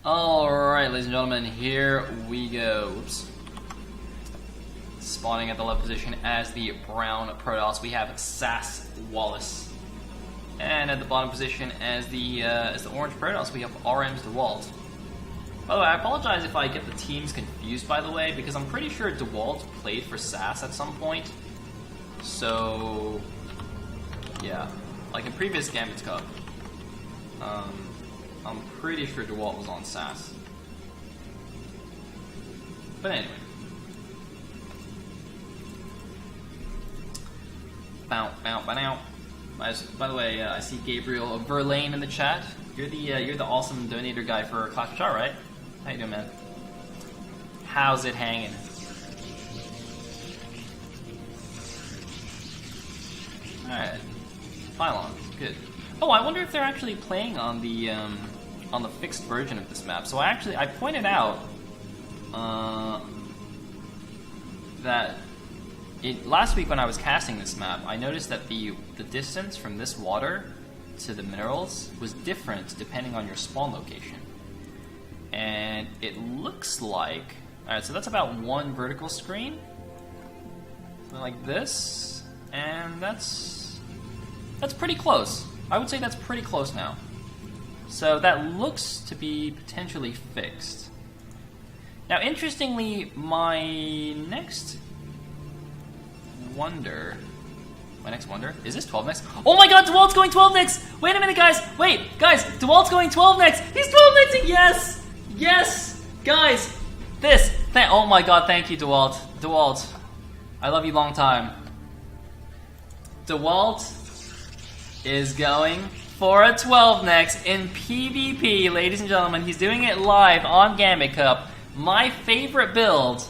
Alright, ladies and gentlemen, here we go. Oops. Spawning at the left position as the brown Protoss, we have Sass Wallace. And at the bottom position as the orange Protoss, we have RM's DeWalt. By the way, I apologize if I get the teams confused, by the way, because I'm pretty sure DeWalt played for Sass at some point. So, yeah. Like in previous Gambit Cup. I'm pretty sure DeWalt was on Sass. But anyway. Bow. By the way, I see Gabriel Verlaine in the chat. You're the awesome donator guy for Clash of Char, right? How you doing, man? How's it hanging? Alright. Pylon. Good. Oh, I wonder if they're actually playing on the fixed version of this map. So I pointed out that last week when I was casting this map, I noticed that the distance from this water to the minerals was different depending on your spawn location. And it looks like, alright, so that's about one vertical screen, something like this, and that's pretty close. I would say that's pretty close now. So that looks to be potentially fixed. Now, interestingly, my next wonder, is this 12 next? Oh my god, DeWalt's going 12 next! Wait a minute, guys! Wait, guys, DeWalt's going 12 next! He's 12 next! Yes! Yes! Guys, oh my god, thank you, DeWalt. DeWalt, I love you long time. DeWalt is going for a 12 next in PvP, ladies and gentlemen. He's doing it live on Gambit Cup. My favorite build.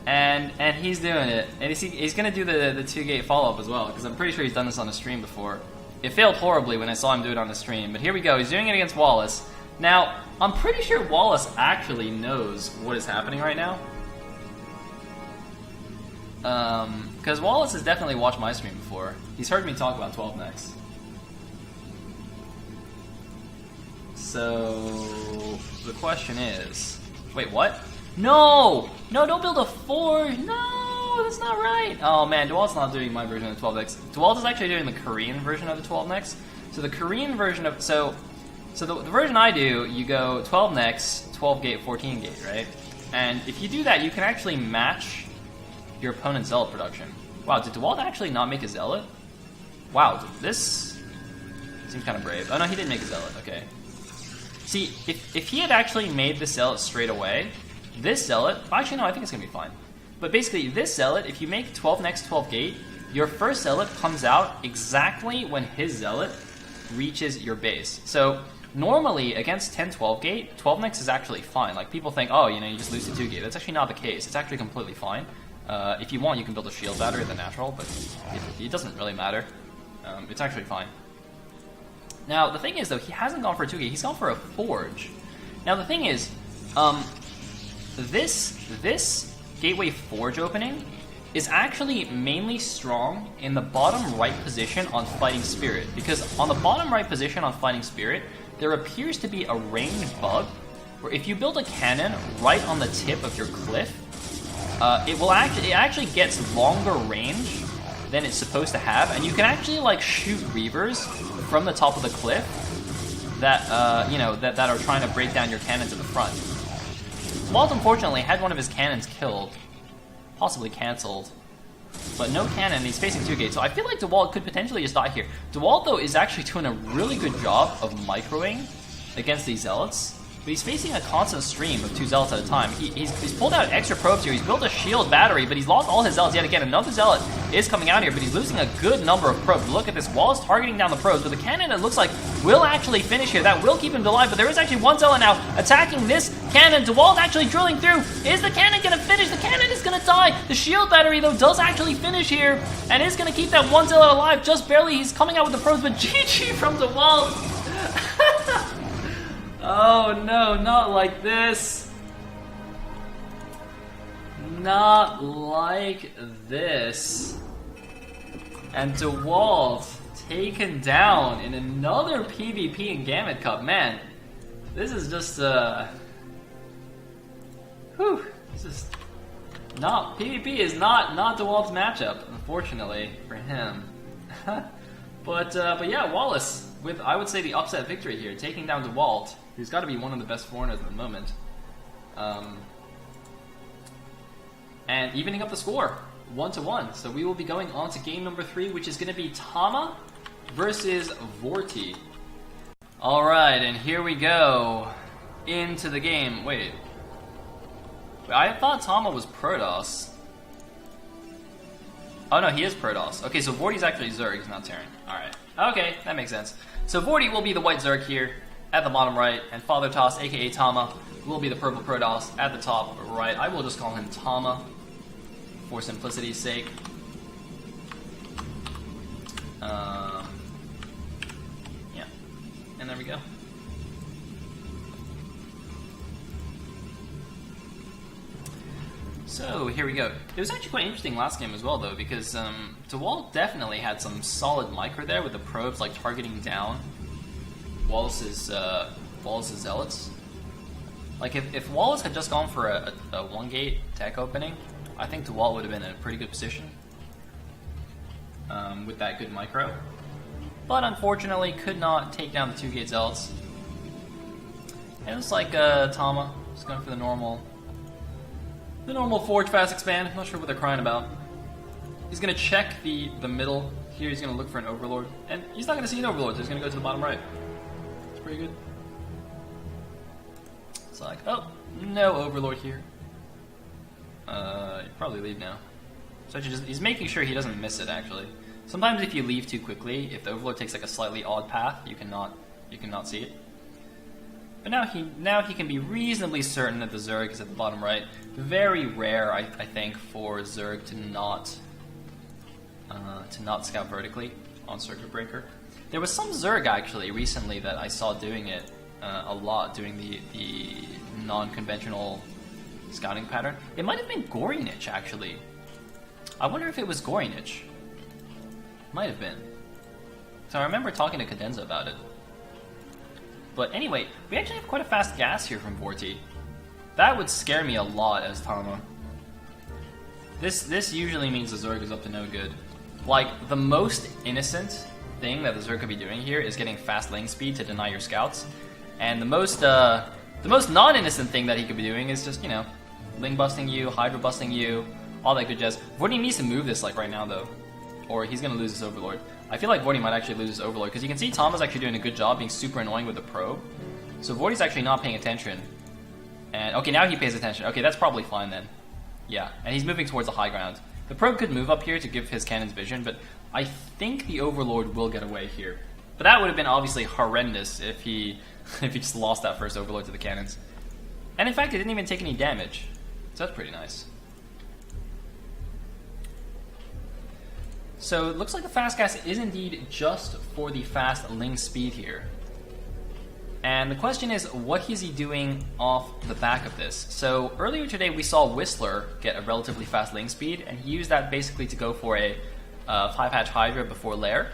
And he's doing it. And he's going to do the 2-gate follow-up as well, because I'm pretty sure he's done this on the stream before. It failed horribly when I saw him do it on the stream, but here we go. He's doing it against Wallace. Now, I'm pretty sure Wallace actually knows what is happening right now. Because Wallace has definitely watched my stream before. He's heard me talk about 12 next. So, the question is... Wait, what? No! No, don't build a forge! No, that's not right! Oh man, DeWalt's not doing my version of the 12 next. DeWalt is actually doing the Korean version of the 12 next. So the Korean version of... So the version I do, you go 12 next, 12 gate, 14 gate, right? And if you do that, you can actually match your opponent's zealot production. Wow, did DeWalt actually not make a zealot? Wow, this seems kind of brave. Oh no, he didn't make a zealot, okay. See, if he had actually made the zealot straight away, this zealot, actually no, I think it's going to be fine. But basically, this zealot, if you make 12 next, 12 gate, your first zealot comes out exactly when his zealot reaches your base. So, normally, against 10-12 gate, 12 next is actually fine. Like, people think, oh, you just lose to 2 gate. That's actually not the case. It's actually completely fine. If you want, you can build a shield battery, the natural, but it doesn't really matter. It's actually fine. Now, the thing is, though, he hasn't gone for a 2-gate. He's gone for a forge. Now, the thing is, this gateway forge opening is actually mainly strong in the bottom right position on Fighting Spirit. Because on the bottom right position on Fighting Spirit, there appears to be a range bug where if you build a cannon right on the tip of your cliff, it actually gets longer range than it's supposed to have, and you can actually like shoot reavers from the top of the cliff that that are trying to break down your cannons at the front. Walt unfortunately had one of his cannons killed, possibly cancelled, but no cannon. He's facing 2 gates, so I feel like DeWalt could potentially just die here. DeWalt though is actually doing a really good job of microing against these zealots. But he's facing a constant stream of 2 zealots at a time. He's pulled out extra probes here. He's built a shield battery, but he's lost all his zealots yet again. Another zealot is coming out here, but he's losing a good number of probes. Look at this. Wallace targeting down the probes, but the cannon, it looks like, will actually finish here. That will keep him alive, but there is actually one zealot now attacking this cannon. DeWalt actually drilling through. Is the cannon going to finish? The cannon is going to die. The shield battery, though, does actually finish here, and is going to keep that one zealot alive just barely. He's coming out with the probes, but GG from DeWalt. Oh no, not like this. Not like this. And DeWalt taken down in another PvP in Gambit Cup. Man, this is just this is not PvP is not DeWalt's matchup, unfortunately for him. But yeah, Wallace with, I would say, the upset victory here, taking down DeWalt, who's got to be one of the best foreigners at the moment, and evening up the score 1-1. So we will be going on to game number 3, which is going to be Tama versus Vorti. All right, and here we go into the game. Wait, I thought Tama was Protoss. Oh no, he is Protoss. Okay, so Vorti's actually Zerg, he's not Terran. Alright. Okay, that makes sense. So Vorti will be the white Zerg here at the bottom right, and Father Toss, aka Tama, will be the purple Protoss at the top right. I will just call him Tama for simplicity's sake. Yeah. And there we go. So here we go. It was actually quite interesting last game as well, though, because DeWalt definitely had some solid micro there with the probes like targeting down Wallace's zealots. Like if Wallace had just gone for a 1-gate tech opening, I think DeWalt would have been in a pretty good position with that good micro. But unfortunately, could not take down the 2-gate zealots. And it was like Tama just going for the normal forge fast expand. I'm not sure what they're crying about. He's gonna check the middle here. He's gonna look for an overlord, and he's not gonna see an overlord, so he's gonna go to the bottom right. It's pretty good. It's like, oh, no overlord here. He'd probably leave now. So he's making sure he doesn't miss it. Actually, sometimes if you leave too quickly, if the overlord takes like a slightly odd path, you cannot see it. But now he can be reasonably certain that the Zerg is at the bottom right. Very rare, I think, for Zerg to not scout vertically on Circuit Breaker. There was some Zerg actually recently that I saw doing it a lot, doing the non-conventional scouting pattern. It might have been Gorinich actually. I wonder if it was Gorinich. Might have been. So I remember talking to Cadenza about it. But anyway, we actually have quite a fast gas here from Vorti. That would scare me a lot as Tama. This usually means the Zerg is up to no good. Like, the most innocent thing that the Zerg could be doing here is getting fast lane speed to deny your scouts. And the most non-innocent thing that he could be doing is just, Ling busting you, Hydra busting you, all that good jazz. Vorti needs to move this like right now though, or he's gonna lose his Overlord. I feel like Vorti might actually lose his Overlord, because you can see Tama's actually doing a good job being super annoying with the probe. So Vorti's actually not paying attention. And okay, now he pays attention. Okay, that's probably fine then. Yeah, and he's moving towards the high ground. The probe could move up here to give his cannons vision, but I think the Overlord will get away here. But that would have been obviously horrendous if he just lost that first Overlord to the cannons. And in fact, it didn't even take any damage. So that's pretty nice. So it looks like the fast gas is indeed just for the fast Ling speed here. And the question is, what is he doing off the back of this? So earlier today we saw Whistler get a relatively fast Ling speed, and he used that basically to go for a 5-hatch Hydra before Lair.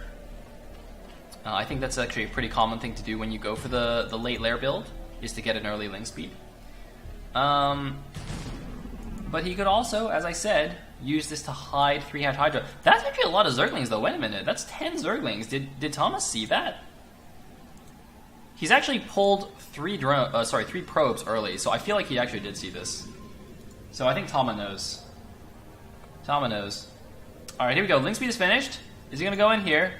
I think that's actually a pretty common thing to do when you go for the late Lair build, is to get an early Ling speed. But he could also, as I said, use this to hide 3-hatch Hydra. That's actually a lot of Zerglings though. Wait a minute, that's 10 Zerglings. Did Thomas see that? He's actually pulled 3 probes early, so I feel like he actually did see this. So I think Tama knows. Tama knows. Alright, here we go. Ling speed is finished. Is he going to go in here?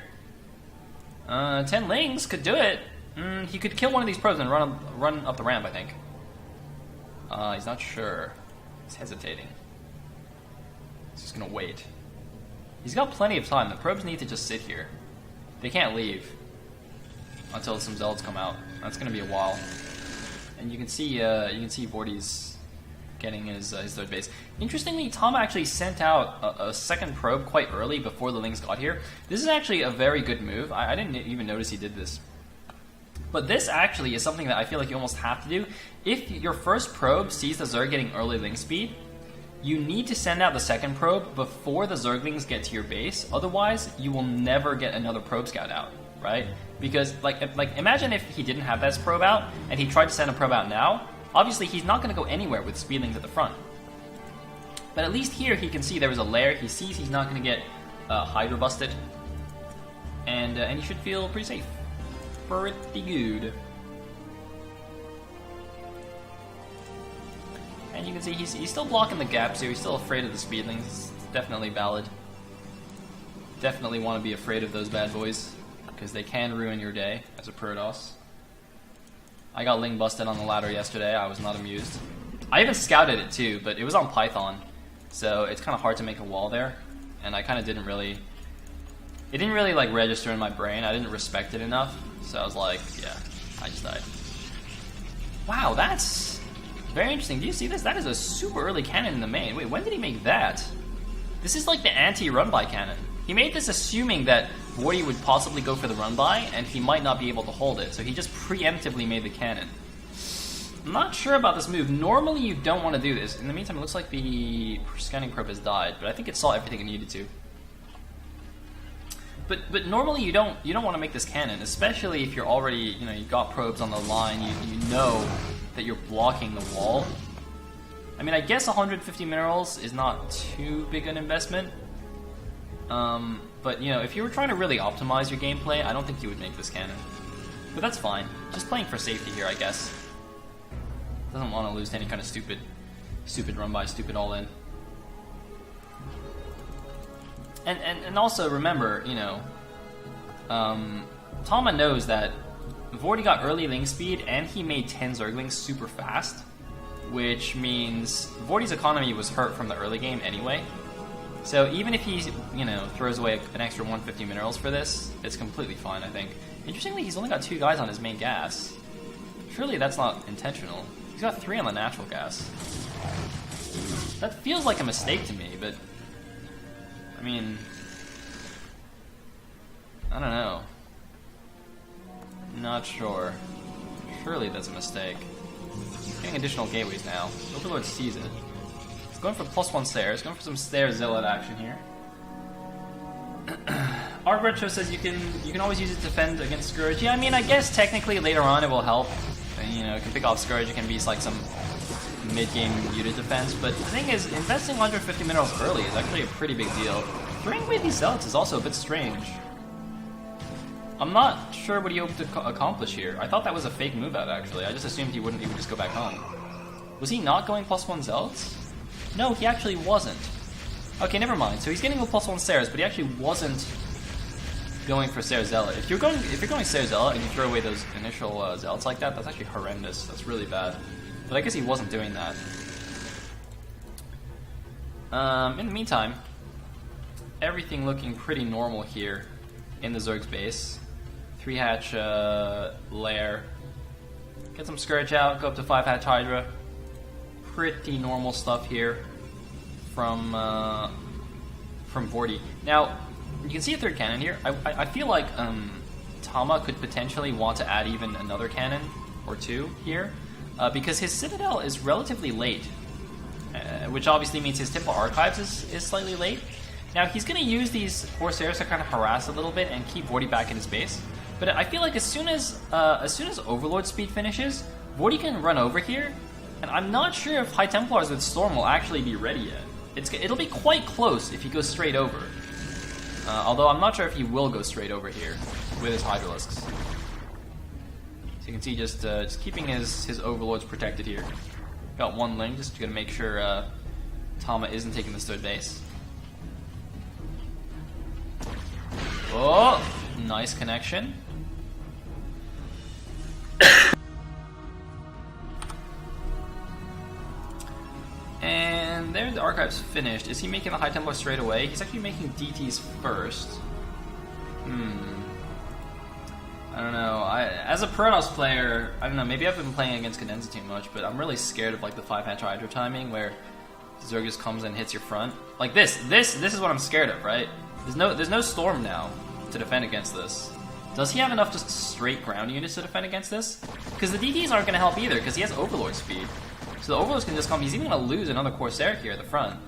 10 Lings could do it. He could kill one of these probes and run up the ramp, I think. He's not sure. He's hesitating. He's just going to wait. He's got plenty of time. The probes need to just sit here. They can't leave until some Zealots come out. That's going to be a while. And you can see Vorti's getting his third base. Interestingly, Tama actually sent out a second probe quite early before the Lings got here. This is actually a very good move. I didn't even notice he did this. But this actually is something that I feel like you almost have to do. If your first probe sees the Zerg getting early Ling speed, you need to send out the second probe before the Zerglings get to your base. Otherwise, you will never get another probe scout out, right? Because, like imagine if he didn't have that probe out, and he tried to send a probe out now. Obviously, he's not going to go anywhere with speedlings at the front. But at least here, he can see there was a lair. He sees he's not going to get Hydra busted. And he should feel pretty safe. Pretty good. And you can see he's still blocking the gaps here. He's still afraid of the speedlings. It's definitely valid. Definitely want to be afraid of those bad boys, because they can ruin your day as a Protoss. I got Ling busted on the ladder yesterday. I was not amused. I even scouted it too, but it was on Python, so it's kind of hard to make a wall there. And I kind of didn't really... It didn't really like register in my brain. I didn't respect it enough, so I was like, yeah, I just died. Wow, that's very interesting. Do you see this? That is a super early cannon in the main. Wait, when did he make that? This is like the anti-run-by cannon. He made this assuming that Vorty would possibly go for the run-by, and he might not be able to hold it, so he just preemptively made the cannon. I'm not sure about this move. Normally you don't want to do this. In the meantime, it looks like the scanning probe has died, but I think it saw everything it needed to. But normally you don't want to make this cannon, especially if you're already, you know, you got probes on the line, you know that you're blocking the wall. I mean, I guess 150 minerals is not too big an investment. But, you know, if you were trying to really optimize your gameplay, I don't think you would make this cannon. But that's fine. Just playing for safety here, I guess. Doesn't want to lose to any kind of stupid run-by, stupid all-in. And also, remember, you know, Tama knows that Vorty got early Ling speed, and he made 10 Zerglings super fast, which means Vorty's economy was hurt from the early game anyway. So even if he, you know, throws away an extra 150 minerals for this, it's completely fine, I think. Interestingly, he's only got 2 guys on his main gas. Surely that's not intentional. He's got 3 on the natural gas. That feels like a mistake to me, but... I mean... I don't know. Not sure. Surely that's a mistake. He's getting additional gateways now. Overlord sees it. He's going for +1 stairs. Going for some stair zealot action here. Art Retro says you can always use it to defend against Scourge. Yeah, I mean, I guess technically later on it will help. You know, it can pick off Scourge. It can be like some mid-game muted defense. But the thing is, investing 150 minerals early is actually a pretty big deal. Throwing away these zealots is also a bit strange. I'm not sure what he hoped to accomplish here. I thought that was a fake move out, actually. I just assumed he would just go back home. Was he not going +1 zealots? No, he actually wasn't. Okay, never mind. So he's getting a +1 stairs, but he actually wasn't going for Stair Zealot. If you're going Stair Zealot and you throw away those initial zealots like that, that's actually horrendous. That's really bad. But I guess he wasn't doing that. In the meantime, everything looking pretty normal here in the Zerg's base. 3-hatch lair. Get some Scourge out, go up to 5-hatch Hydra. Pretty normal stuff here from Vorty. Now, you can see a third cannon here. I feel like Tama could potentially want to add even another cannon or 2 here, because his Citadel is relatively late, which obviously means his Temple Archives is slightly late. Now, he's going to use these Corsairs to kind of harass a little bit and keep Vorty back in his base, but I feel like as soon as Overlord speed finishes, Vorty can run over here, and I'm not sure if High Templars with Storm will actually be ready yet. It'll be quite close if he goes straight over. Although I'm not sure if he will go straight over here with his Hydralisks. So you can see just keeping his Overlords protected here. Got 1 Ling, just to make sure Tama isn't taking this third base. Oh, nice connection. And there the Archive's finished. Is he making the High Templar straight away? He's actually making DTs first. I don't know. As a Protoss player, I don't know, maybe I've been playing against Cadenza too much, but I'm really scared of like the 5-hatch Hydra timing where Zerg just comes and hits your front. Like this is what I'm scared of, right? There's no Storm now to defend against this. Does he have enough just straight ground units to defend against this? Because the DTs aren't going to help either, because he has Overlord speed. So the Overlords can just come. He's even going to lose another Corsair here at the front.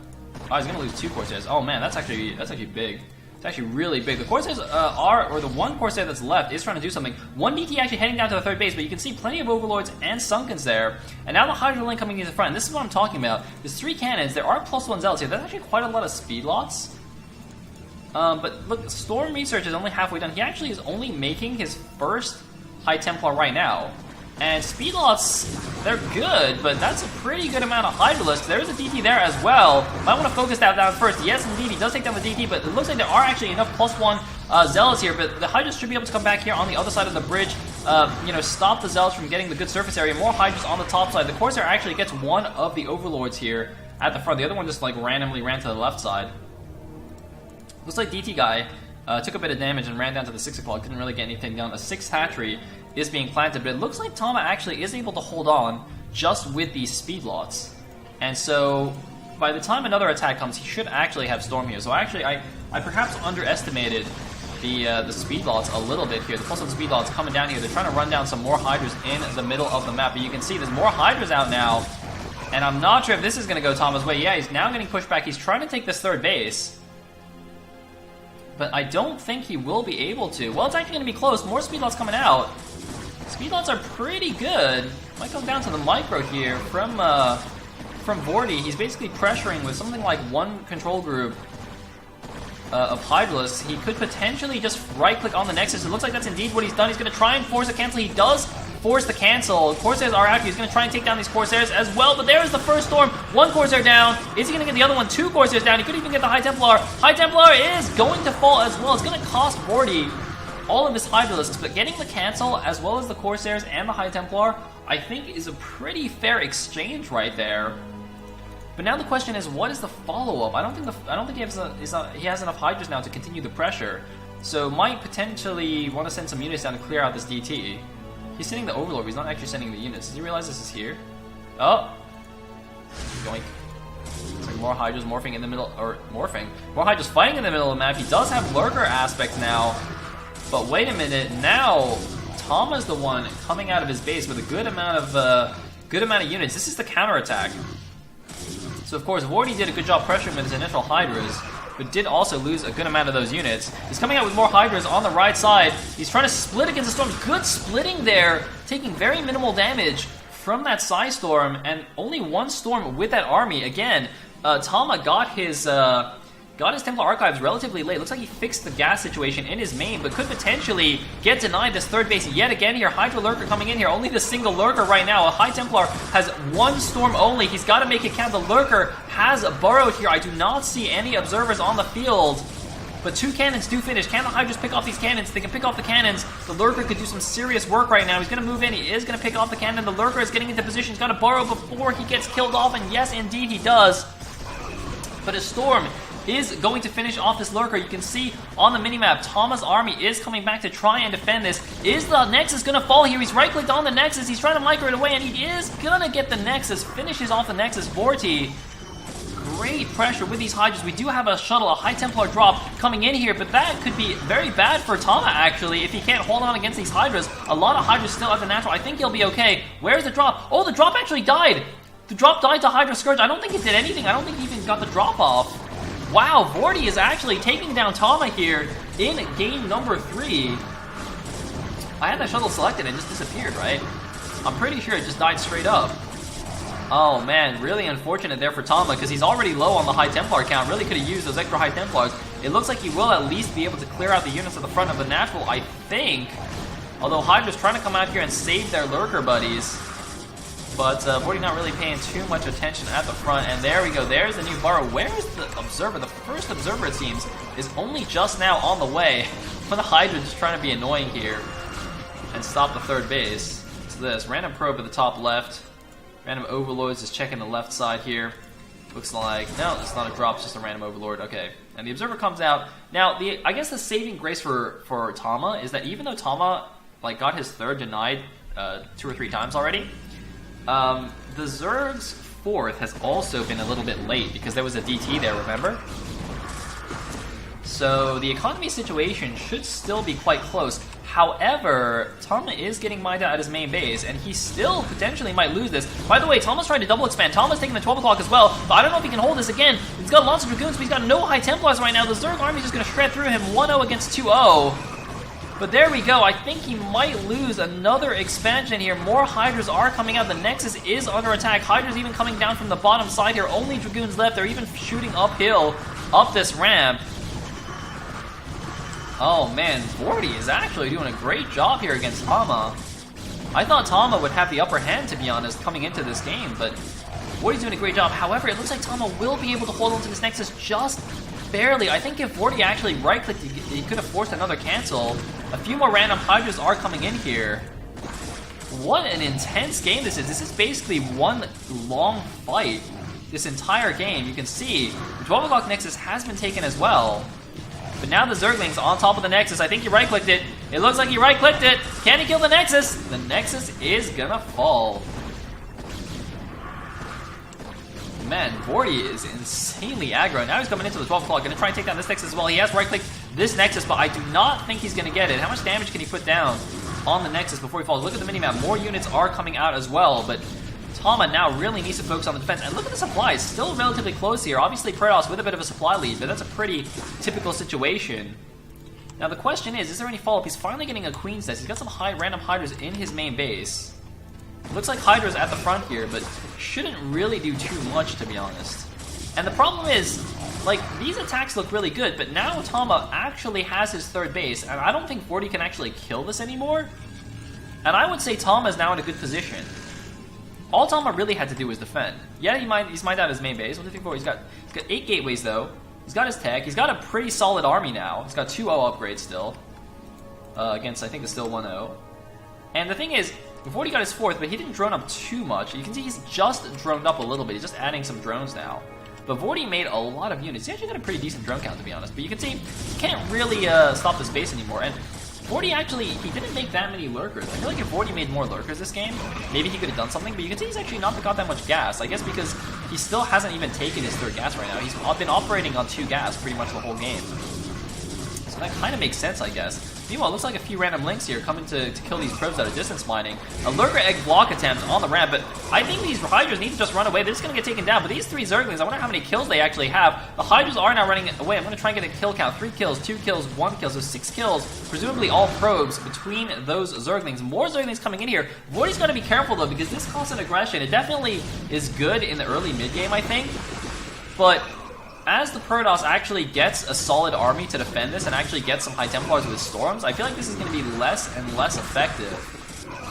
Oh, he's going to lose 2 Corsairs. Oh man, that's actually big. It's actually really big. The Corsairs or the one Corsair that's left is trying to do something. One DT actually heading down to the third base, but you can see plenty of Overlords and Sunkens there. And now the Hydra Link coming into the front. This is what I'm talking about. There's 3 cannons. There are +1 Zealots here. That's actually quite a lot of speed lots. But look, Storm Research is only halfway done. He actually is only making his first High Templar right now. And speed lots, they're good, but that's a pretty good amount of Hydralisk. There's a DT there as well. Might want to focus that down first. Yes, indeed, he does take down the DT, but it looks like there are actually enough +1 Zealots here. But the Hydras should be able to come back here on the other side of the bridge, stop the Zealots from getting the good surface area. More Hydras on the top side. The Corsair actually gets one of the Overlords here at the front. The other one just like randomly ran to the left side. Looks like DT guy took a bit of damage and ran down to the 6 o'clock. Couldn't really get anything done. A 6th hatchery is being planted, but it looks like Tama actually is able to hold on just with these speed lots. And so by the time another attack comes, he should actually have Storm here. So actually, I perhaps underestimated the speed lots a little bit here. The +1 speed lots coming down here. They're trying to run down some more Hydras in the middle of the map, but you can see there's more Hydras out now. And I'm not sure if this is going to go Tama's way. Yeah, he's now getting pushed back. He's trying to take this third base, but I don't think he will be able to. Well, it's actually going to be close. More speed lots coming out. Speed lots are pretty good. Might come down to the micro here from Vorty. He's basically pressuring with something like 1 control group of Hydralisks. He could potentially just right-click on the Nexus. It looks like that's indeed what he's done. He's going to try and force a cancel. He does force the cancel. Corsairs are out. He's going to try and take down these Corsairs as well, but there is the first Storm. 1 Corsair down. Is he going to get the other one? 2 Corsairs down. He could even get the High Templar. High Templar is going to fall as well. It's going to cost Vorty all of his Hydralisks, but getting the cancel as well as the Corsairs and the High Templar, I think is a pretty fair exchange right there. But now the question is, what is the follow-up? I don't think he has enough Hydras now to continue the pressure. So might potentially want to send some units down to clear out this DT. He's sending the Overlord, but he's not actually sending the units. Does he realize this is here? Oh! Yoink. It's like more Hydras morphing in the middle, or morphing. More Hydras fighting in the middle of the map. He does have Lurker aspect now. But wait a minute, now Tama's the one coming out of his base with a good amount of units. This is the counterattack. So of course, Vorty did a good job pressuring with his initial Hydras, but did also lose a good amount of those units. He's coming out with more Hydras on the right side. He's trying to split against the Storms. Good splitting there, taking very minimal damage from that Psy Storm, and only 1 Storm with that army. Again, Tama got his Templar Archives relatively late. Looks like he fixed the gas situation in his main, but could potentially get denied this third base yet again here. Hydra Lurker coming in here. Only the single Lurker right now. A High Templar has 1 Storm only. He's got to make it count. The Lurker has burrowed here. I do not see any observers on the field, but 2 cannons do finish. Can the Hydras pick off these cannons? They can pick off the cannons. The Lurker could do some serious work right now. He's going to move in. He is going to pick off the cannon. The Lurker is getting into position. He's got to burrow before he gets killed off, and yes, indeed he does. But his Storm is going to finish off this Lurker. You can see on the minimap, Tama's army is coming back to try and defend this. Is the Nexus going to fall here? He's right-clicked on the Nexus. He's trying to micro it away, and he is going to get the Nexus. Finishes off the Nexus. Vorty, great pressure with these Hydras. We do have a shuttle, a High Templar drop coming in here, but that could be very bad for Tama, actually, if he can't hold on against these Hydras. A lot of Hydras still at the natural. I think he'll be okay. Where's the drop? Oh, the drop actually died. The drop died to Hydra Scourge. I don't think it did anything. I don't think he even got the drop off. Wow, Vorty is actually taking down Tama here in game number 3. I had that shuttle selected and it just disappeared, right? I'm pretty sure it just died straight up. Oh man, really unfortunate there for Tama because he's already low on the High Templar count. Really could have used those extra High Templars. It looks like he will at least be able to clear out the units at the front of the natural, I think. Although Hydra's trying to come out here and save their Lurker buddies. But Vorty not really paying too much attention at the front. And there we go. There's the new burrow. Where is the observer? The first observer, it seems, is only just now on the way. When the Hydra just trying to be annoying here and stop the third base. It's this. Random probe at the top left. Random overlords is checking the left side here. Looks like, no, it's not a drop, it's just a random overlord. Okay. And the observer comes out. Now, I guess the saving grace for Tama is that even though Tama got his third denied 2 or 3 times already, the Zerg's fourth has also been a little bit late because there was a DT there, remember? So the economy situation should still be quite close. However, Tama is getting mined out at his main base, and he still potentially might lose this. By the way, Tama's trying to double expand. Tama's taking the 12 o'clock as well, but I don't know if he can hold this again. He's got lots of Dragoons, but he's got no High Templars right now. The Zerg army is just going to shred through him 1-0 against 2-0. But there we go. I think he might lose another expansion here. More Hydras are coming out. The Nexus is under attack. Hydras even coming down from the bottom side here. Only Dragoons left. They're even shooting uphill up this ramp. Oh man, Vorty is actually doing a great job here against Tama. I thought Tama would have the upper hand, to be honest, coming into this game, but Vorty's doing a great job. However, it looks like Tama will be able to hold on to this Nexus just barely. I think if Vorty actually right-clicked, he could have forced another cancel. A few more random Hydras are coming in here. What an intense game this is. This is basically one long fight this entire game. You can see the 12 o'clock Nexus has been taken as well. But now the Zergling's on top of the Nexus. I think he right-clicked it. It looks like he right-clicked it. Can he kill the Nexus? The Nexus is gonna fall. Man, Vorty is insanely aggro. Now he's coming into the 12 o'clock. Gonna try and take down this Nexus as well. He has right-clicked this Nexus, but I do not think he's gonna get it. How much damage can he put down on the Nexus before he falls? Look at the minimap. More units are coming out as well, but Tama now really needs to focus on the defense. And look at the supplies. Still relatively close here. Obviously, Protoss with a bit of a supply lead, but that's a pretty typical situation. Now, the question is there any follow-up? He's finally getting a Queen's Nest. He's got some random Hydras in his main base. Looks like Hydra's at the front here, but shouldn't really do too much, to be honest. And the problem is, like, these attacks look really good, but now Tama actually has his third base, and I don't think Vorty can actually kill this anymore. And I would say Tama is now in a good position. All Tama really had to do was defend. Yeah, he's mined out his main base. 1, 2, 3, 4. He's got 8 gateways, though. He's got his tech. He's got a pretty solid army now. He's got 2-0 upgrades still. Against, I think, it's still 1-0. And the thing is, Vorty got his 4th, but he didn't drone up too much. You can see he's just droned up a little bit. He's just adding some drones now. But Vorty made a lot of units. He actually got a pretty decent drone count, to be honest. But you can see he can't really stop this base anymore. And Vorty actually, he didn't make that many lurkers. I feel like if Vorty made more lurkers this game, maybe he could have done something. But you can see he's actually not got that much gas. I guess because he still hasn't even taken his 3rd gas right now. He's been operating on 2 gas pretty much the whole game. So that kind of makes sense, I guess. Meanwhile, it looks like a few random links here coming to kill these probes that are distance mining. A lurker egg block attempt on the ramp, but I think these Hydras need to just run away. They're just going to get taken down. But these 3 Zerglings, I wonder how many kills they actually have. The Hydras are now running away. I'm going to try and get a kill count. 3 kills, 2 kills, 1 kill. So 6 kills, presumably all probes between those Zerglings. More Zerglings coming in here. Vorty's got to be careful, though, because this constant aggression, it definitely is good in the early mid-game, I think. But as the Protoss actually gets a solid army to defend this and actually gets some High Templars with Storms, I feel like this is going to be less and less effective.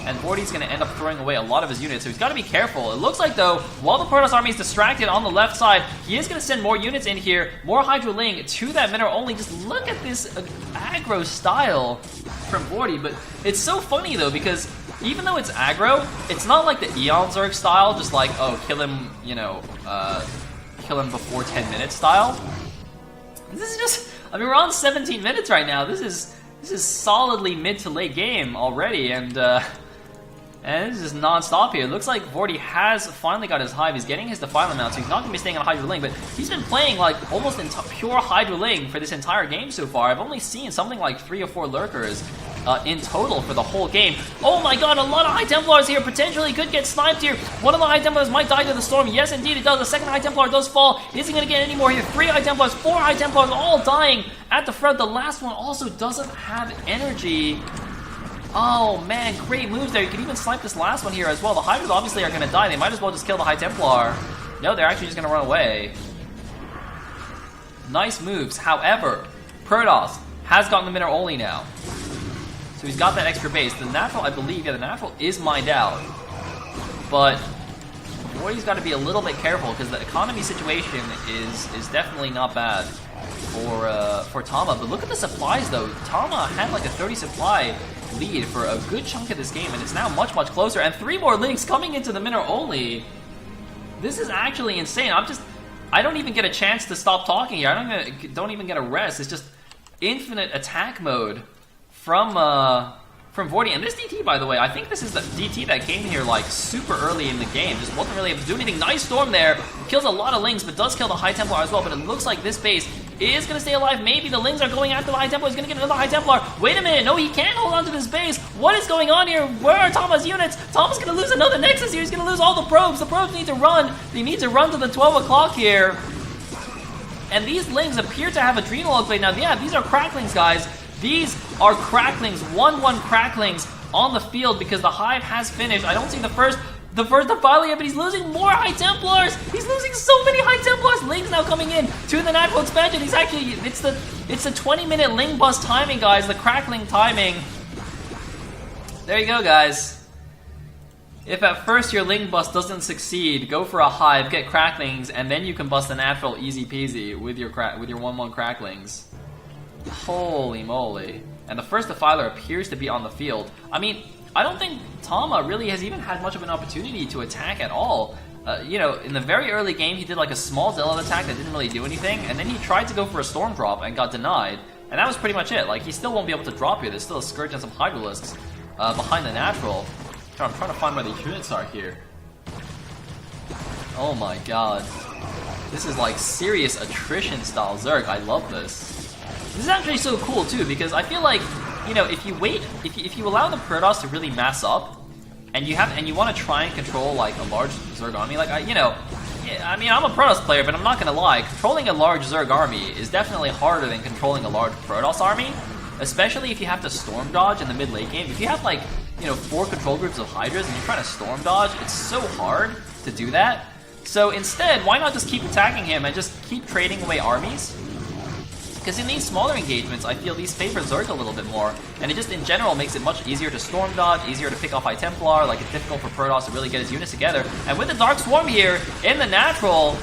And Vorty's going to end up throwing away a lot of his units, so he's got to be careful. It looks like, though, while the Protoss army is distracted on the left side, he is going to send more units in here, more Hydra Ling to that mineral only. Just look at this aggro style from Vorty. But it's so funny, though, because even though it's aggro, it's not like the Eon Zerg style, just like, oh, kill him, you know, kill him before 10 minutes style. This is just, I mean, we're on 17 minutes right now. This is solidly mid to late game already, and this is non-stop here. It looks like Vorty has finally got his hive. He's getting his Defilement mount, so he's not going to be staying on Hydra Ling, but he's been playing like almost in pure Hydra Ling for this entire game so far. I've only seen something like 3 or 4 lurkers in total for the whole game. Oh my god, a lot of High Templars here. Potentially could get sniped here. One of the High Templars might die to the storm. Yes, indeed it does. The second High Templar does fall. Isn't going to get any more here. 3 High Templars, 4 High Templars, all dying at the front. The last one also doesn't have energy. Oh man, great moves there. You can even snipe this last one here as well. The Hydras obviously are going to die. They might as well just kill the High Templar. No, they're actually just going to run away. Nice moves. However, Protoss has gotten the mineral only now. So he's got that extra base. The natural, I believe, yeah, the natural is mined out. But Vorty's got to be a little bit careful because the economy situation is definitely not bad for Tama. But look at the supplies, though. Tama had like a 30 supply lead for a good chunk of this game, and it's now much, much closer. And 3 more links coming into the mineral only. This is actually insane. I don't even get a chance to stop talking here. I don't even get a rest. It's just infinite attack mode from from Vorty. And this DT, by the way, I think this is the DT that came here like super early in the game. Just wasn't really able to do anything. Nice storm there. Kills a lot of Lings, but does kill the High Templar as well. But it looks like this base is going to stay alive. Maybe the Lings are going after the High Templar. He's going to get another High Templar. Wait a minute. No, he can't hold on to this base. What is going on here? Where are Tama's units? Tama's going to lose another Nexus here. He's going to lose all the probes. The probes need to run. They need to run to the 12 o'clock here. And these Lings appear to have Adrenal upgrade now. Yeah, these are Cracklings, guys. These are Cracklings. 1-1 Cracklings on the field because the Hive has finished. I don't see the first Defiler yet, but he's losing more High Templars. He's losing so many High Templars. Ling's now coming in to the natural expansion. He's actually, it's the 20-minute Ling bust timing, guys. The Crackling timing. There you go, guys. If at first your Ling bust doesn't succeed, go for a Hive, get Cracklings, and then you can bust a natural easy peasy with your 1-1 Cracklings. Holy moly. And the first Defiler appears to be on the field. I mean, I don't think Tama really has even had much of an opportunity to attack at all. You know, in the very early game, he did like a small Zealot attack that didn't really do anything, and then he tried to go for a Storm Drop and got denied. And that was pretty much it. Like, he still won't be able to drop here. There's still a Scourge and some Hydralisks behind the natural. I'm trying to find where the units are here. Oh my god. This is like serious attrition style Zerg. I love this. This is actually so cool too, because I feel like, you know, if you wait, if you allow the Protoss to really mass up, and you want to try and control like a large Zerg army, like I mean, I'm a Protoss player, but I'm not gonna lie, controlling a large Zerg army is definitely harder than controlling a large Protoss army, especially if you have to storm dodge in the mid late game. If you have like, you know, 4 control groups of Hydras and you're trying to storm dodge, it's so hard to do that. So instead, why not just keep attacking him and just keep trading away armies? Because in these smaller engagements, I feel these favor Zerg a little bit more, and it just in general makes it much easier to storm dodge, easier to pick off High Templar, like it's difficult for Protoss to really get his units together. And with the Dark Swarm here, in the natural,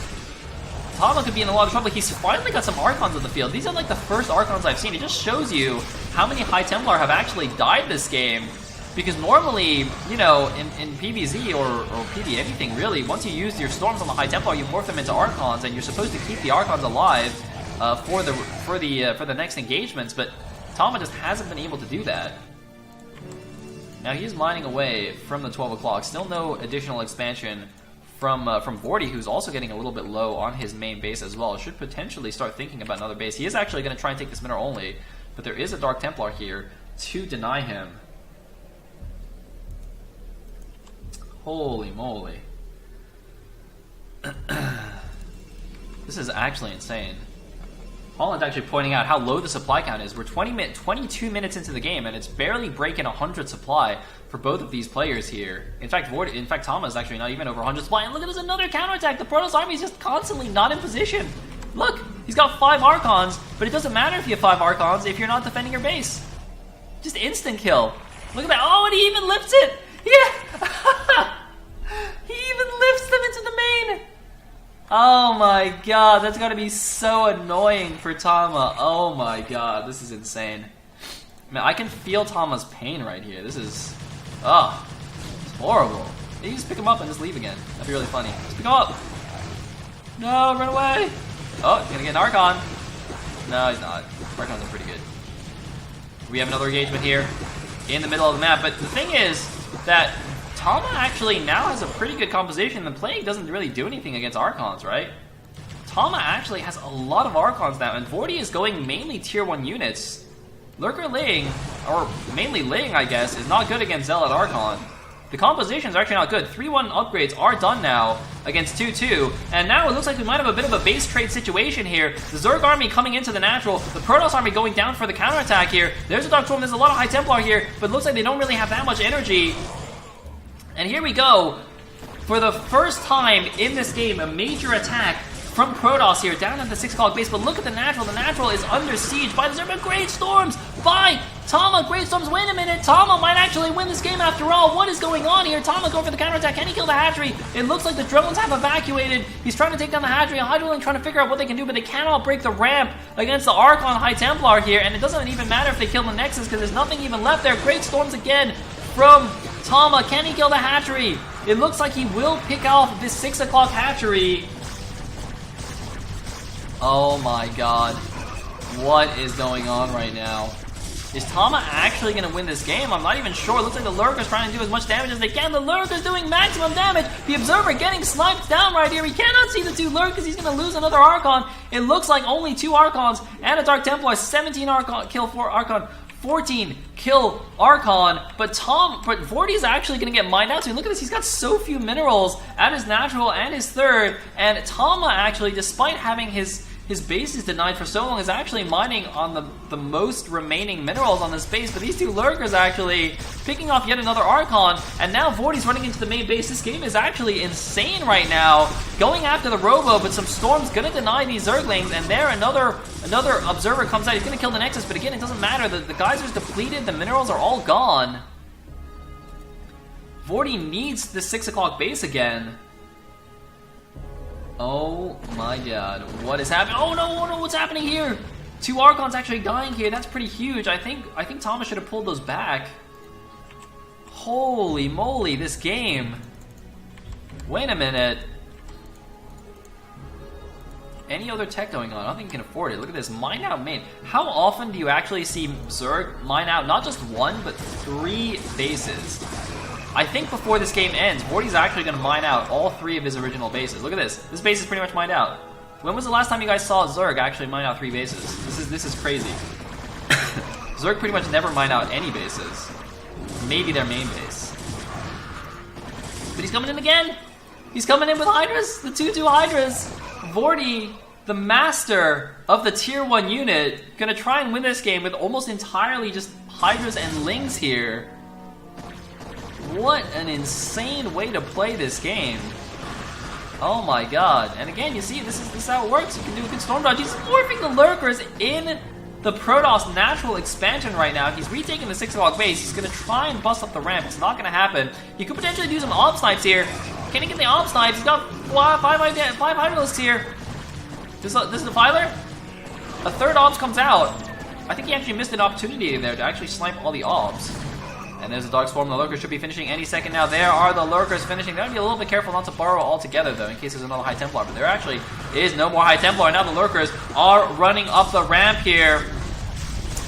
Tama could be in a lot of trouble. He's finally got some Archons on the field. These are like the first Archons I've seen. It just shows you how many High Templar have actually died this game. Because normally, you know, in PvZ or PV anything really, once you use your Storms on the High Templar, you morph them into Archons, and you're supposed to keep the Archons alive for the next engagements, but Tama just hasn't been able to do that. Now he's mining away from the 12 o'clock. Still no additional expansion from Vorty, who's also getting a little bit low on his main base as well. Should potentially start thinking about another base. He is actually going to try and take this mineral only, but there is a Dark Templar here to deny him. Holy moly. This is actually insane. Holland's actually pointing out how low the supply count is. We're 22 minutes into the game, and it's barely breaking 100 supply for both of these players here. In fact, Tama is actually not even over 100 supply. And look at this, another counterattack. The Protoss army is just constantly not in position. Look, he's got 5 Archons, but it doesn't matter if you have 5 Archons if you're not defending your base. Just instant kill. Look at that. Oh, and he even lifts it. Yeah. He even lifts them into the main. Oh my god, that's gotta be so annoying for Tama. Oh my god, this is insane. Man, I can feel Tama's pain right here. This is... oh, it's horrible. You just pick him up and just leave again. That'd be really funny. Just pick him up. No, run away. Oh, he's gonna get an Archon. No, he's not. Archons are pretty good. We have another engagement here in the middle of the map, but the thing is that Tama actually now has a pretty good composition. The Plague doesn't really do anything against Archons, right? Tama actually has a lot of Archons now, and Vorty is going mainly tier 1 units. Lurker Ling, or mainly Ling, I guess, is not good against Zealot Archon. The compositions are actually not good. 3-1 upgrades are done now against 2-2, and now it looks like we might have a bit of a base trade situation here. The Zerg army coming into the natural, the Protoss army going down for the counterattack here. There's a Dark Storm, there's a lot of High Templar here, but it looks like they don't really have that much energy. And here we go. For the first time in this game, a major attack from Protoss here, down at the 6 o'clock base. But look at the natural. The natural is under siege by the Zerg. Great Storms by Tama. Great Storms. Wait a minute. Tama might actually win this game after all. What is going on here? Tama going for the counterattack. Can he kill the hatchery? It looks like the drones have evacuated. He's trying to take down the hatchery. Hydroling trying to figure out what they can do, but they cannot break the ramp against the Archon High Templar here. And it doesn't even matter if they kill the Nexus, because there's nothing even left there. Great Storms again from Tama. Can he kill the hatchery? It looks like he will pick off this 6 o'clock hatchery. Oh my god. What is going on right now? Is Tama actually going to win this game? I'm not even sure. It looks like the Lurker's trying to do as much damage as they can. The Lurker's doing maximum damage. The Observer getting sniped down right here. He cannot see the two Lurkers. He's going to lose another Archon. It looks like only 2 Archons and a Dark Templar. 17 Archon, kill 4 Archon. 14 kill Archon, but Vorti's actually going to get mined out. So look at this, he's got so few minerals at his natural and his third, and Tama actually, despite having his bases denied for so long, is actually mining on the most remaining minerals on this base, but these two Lurkers actually picking off yet another Archon, and now Vorti's running into the main base. This game is actually insane right now, going after the Robo, but some Storm's gonna deny these Zerglings, and there another Observer comes out. He's gonna kill the Nexus, but again, it doesn't matter. The Geyser's depleted, the minerals are all gone. Vorti needs the 6 o'clock base again. Oh my god, what is happening? Oh no, what's happening here? 2 Archons actually dying here. That's pretty huge. I think Thomas should have pulled those back. Holy moly, this game. Wait a minute. Any other tech going on? I don't think you can afford it. Look at this, mine out main. How often do you actually see Zerg mine out not just 1, but 3 bases? I think before this game ends, Vorti's actually going to mine out all 3 of his original bases. Look at this. This base is pretty much mined out. When was the last time you guys saw Zerg actually mine out 3 bases? This is crazy. Zerg pretty much never mine out any bases. Maybe their main base. But he's coming in again! He's coming in with Hydras! The 2/2 Hydras! Vorti, the master of the tier 1 unit, gonna try and win this game with almost entirely just Hydras and Lings here. What an insane way to play this game. Oh my god. And again, you see, this is how it works. You can do a good Storm Dodge. He's morphing the Lurkers in the Protoss natural expansion right now. He's retaking the 6 o'clock base. He's going to try and bust up the ramp. It's not going to happen. He could potentially do some Ob Snipes here. Can he get the Ob Snipes? He's got 5 Hydralisks here. This is the Filer. A third Obs comes out. I think he actually missed an opportunity there to actually snipe all the Obs. And there's a Dark Swarm. The Lurkers should be finishing any second now. There are the Lurkers finishing. They gotta be a little bit careful not to borrow altogether, though, in case there's another High Templar. But there actually is no more High Templar. And now the Lurkers are running up the ramp here.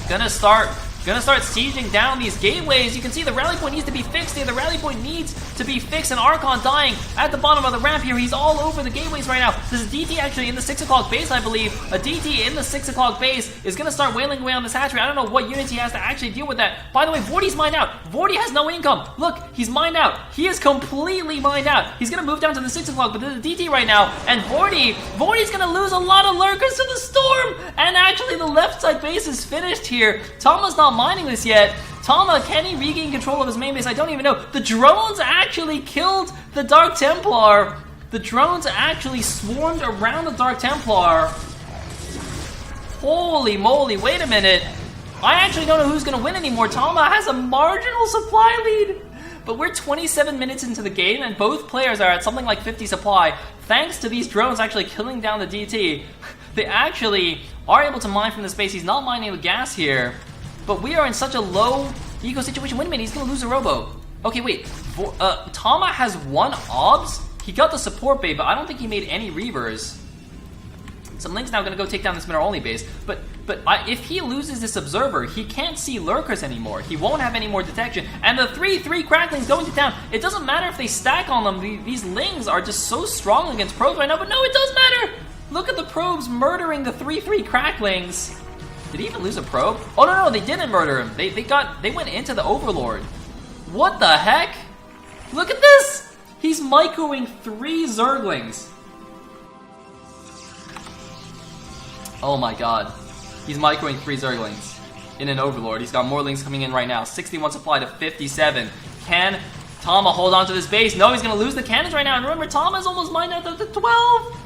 Gonna start sieging down these gateways. You can see the rally point needs to be fixed here. The rally point needs to be fixed. And Archon dying at the bottom of the ramp here. He's all over the gateways right now. There's a DT actually in the 6 o'clock base, I believe. A DT in the 6 o'clock base is going to start wailing away on this hatchery. I don't know what units he has to actually deal with that. By the way, Vorti's mined out. Vorti has no income. Look, he's mined out. He is completely mined out. He's going to move down to the 6 o'clock, but there's a DT right now. And Vorti's going to lose a lot of Lurkers to the Storm. And actually, the left side base is finished here. Tama's not mining this yet. Tama, can he regain control of his main base? I don't even know. The drones actually killed the Dark Templar. The drones actually swarmed around the Dark Templar. Holy moly, wait a minute. I actually don't know who's going to win anymore. Tama has a marginal supply lead. But we're 27 minutes into the game, and both players are at something like 50 supply. Thanks to these drones actually killing down the DT. They actually are able to mine from the space. He's not mining the gas here. But we are in such a low eco situation. Wait a minute, he's going to lose a Robo. Okay, wait. Tama has 1 Obs. He got the support bait, but I don't think he made any Reavers. Some Link's now going to go take down this mineral-only base. But if he loses this Observer, he can't see Lurkers anymore. He won't have any more detection. And the 3/3 Cracklings going to town. It doesn't matter if they stack on them. These Lings are just so strong against probes right now. But no, it does matter. Look at the probes murdering the 3/3 Cracklings. Did he even lose a probe? Oh no, they didn't murder him. They went into the Overlord. What the heck? Look at this! He's microing 3 Zerglings. Oh my god. He's microing 3 Zerglings in an Overlord. He's got more Lings coming in right now. 61 supply to 57. Can Tama hold on to this base? No, he's gonna lose the cannons right now. And remember, Tama's almost mined out to 12.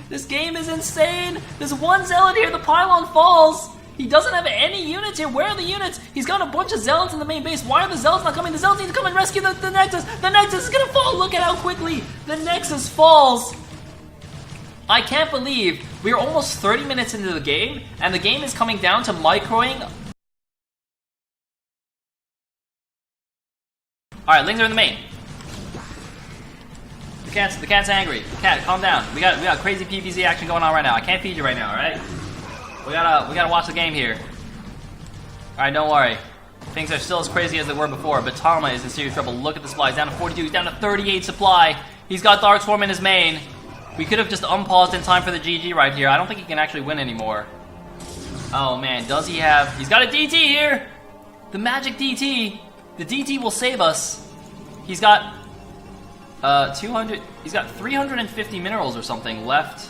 This game is insane. There's 1 Zealot here. The pylon falls. He doesn't have any units here. Where are the units? He's got a bunch of Zealots in the main base. Why are the Zealots not coming? The Zealots need to come and rescue the Nexus. The Nexus is going to fall. Look at how quickly the Nexus falls. I can't believe we are almost 30 minutes into the game, and the game is coming down to microing. Alright, Lings are in the main. The cat's angry. Cat, calm down. We got crazy PvZ action going on right now. I can't feed you right now, alright? We gotta watch the game here. Alright, don't worry. Things are still as crazy as they were before, but Tama is in serious trouble. Look at the supply. He's down to 42. He's down to 38 supply. He's got Dark Swarm in his main. We could have just unpaused in time for the GG right here. I don't think he can actually win anymore. Oh man, does he have... He's got a DT here! The magic DT! The DT will save us. He's got... 200... He's got 350 minerals or something left.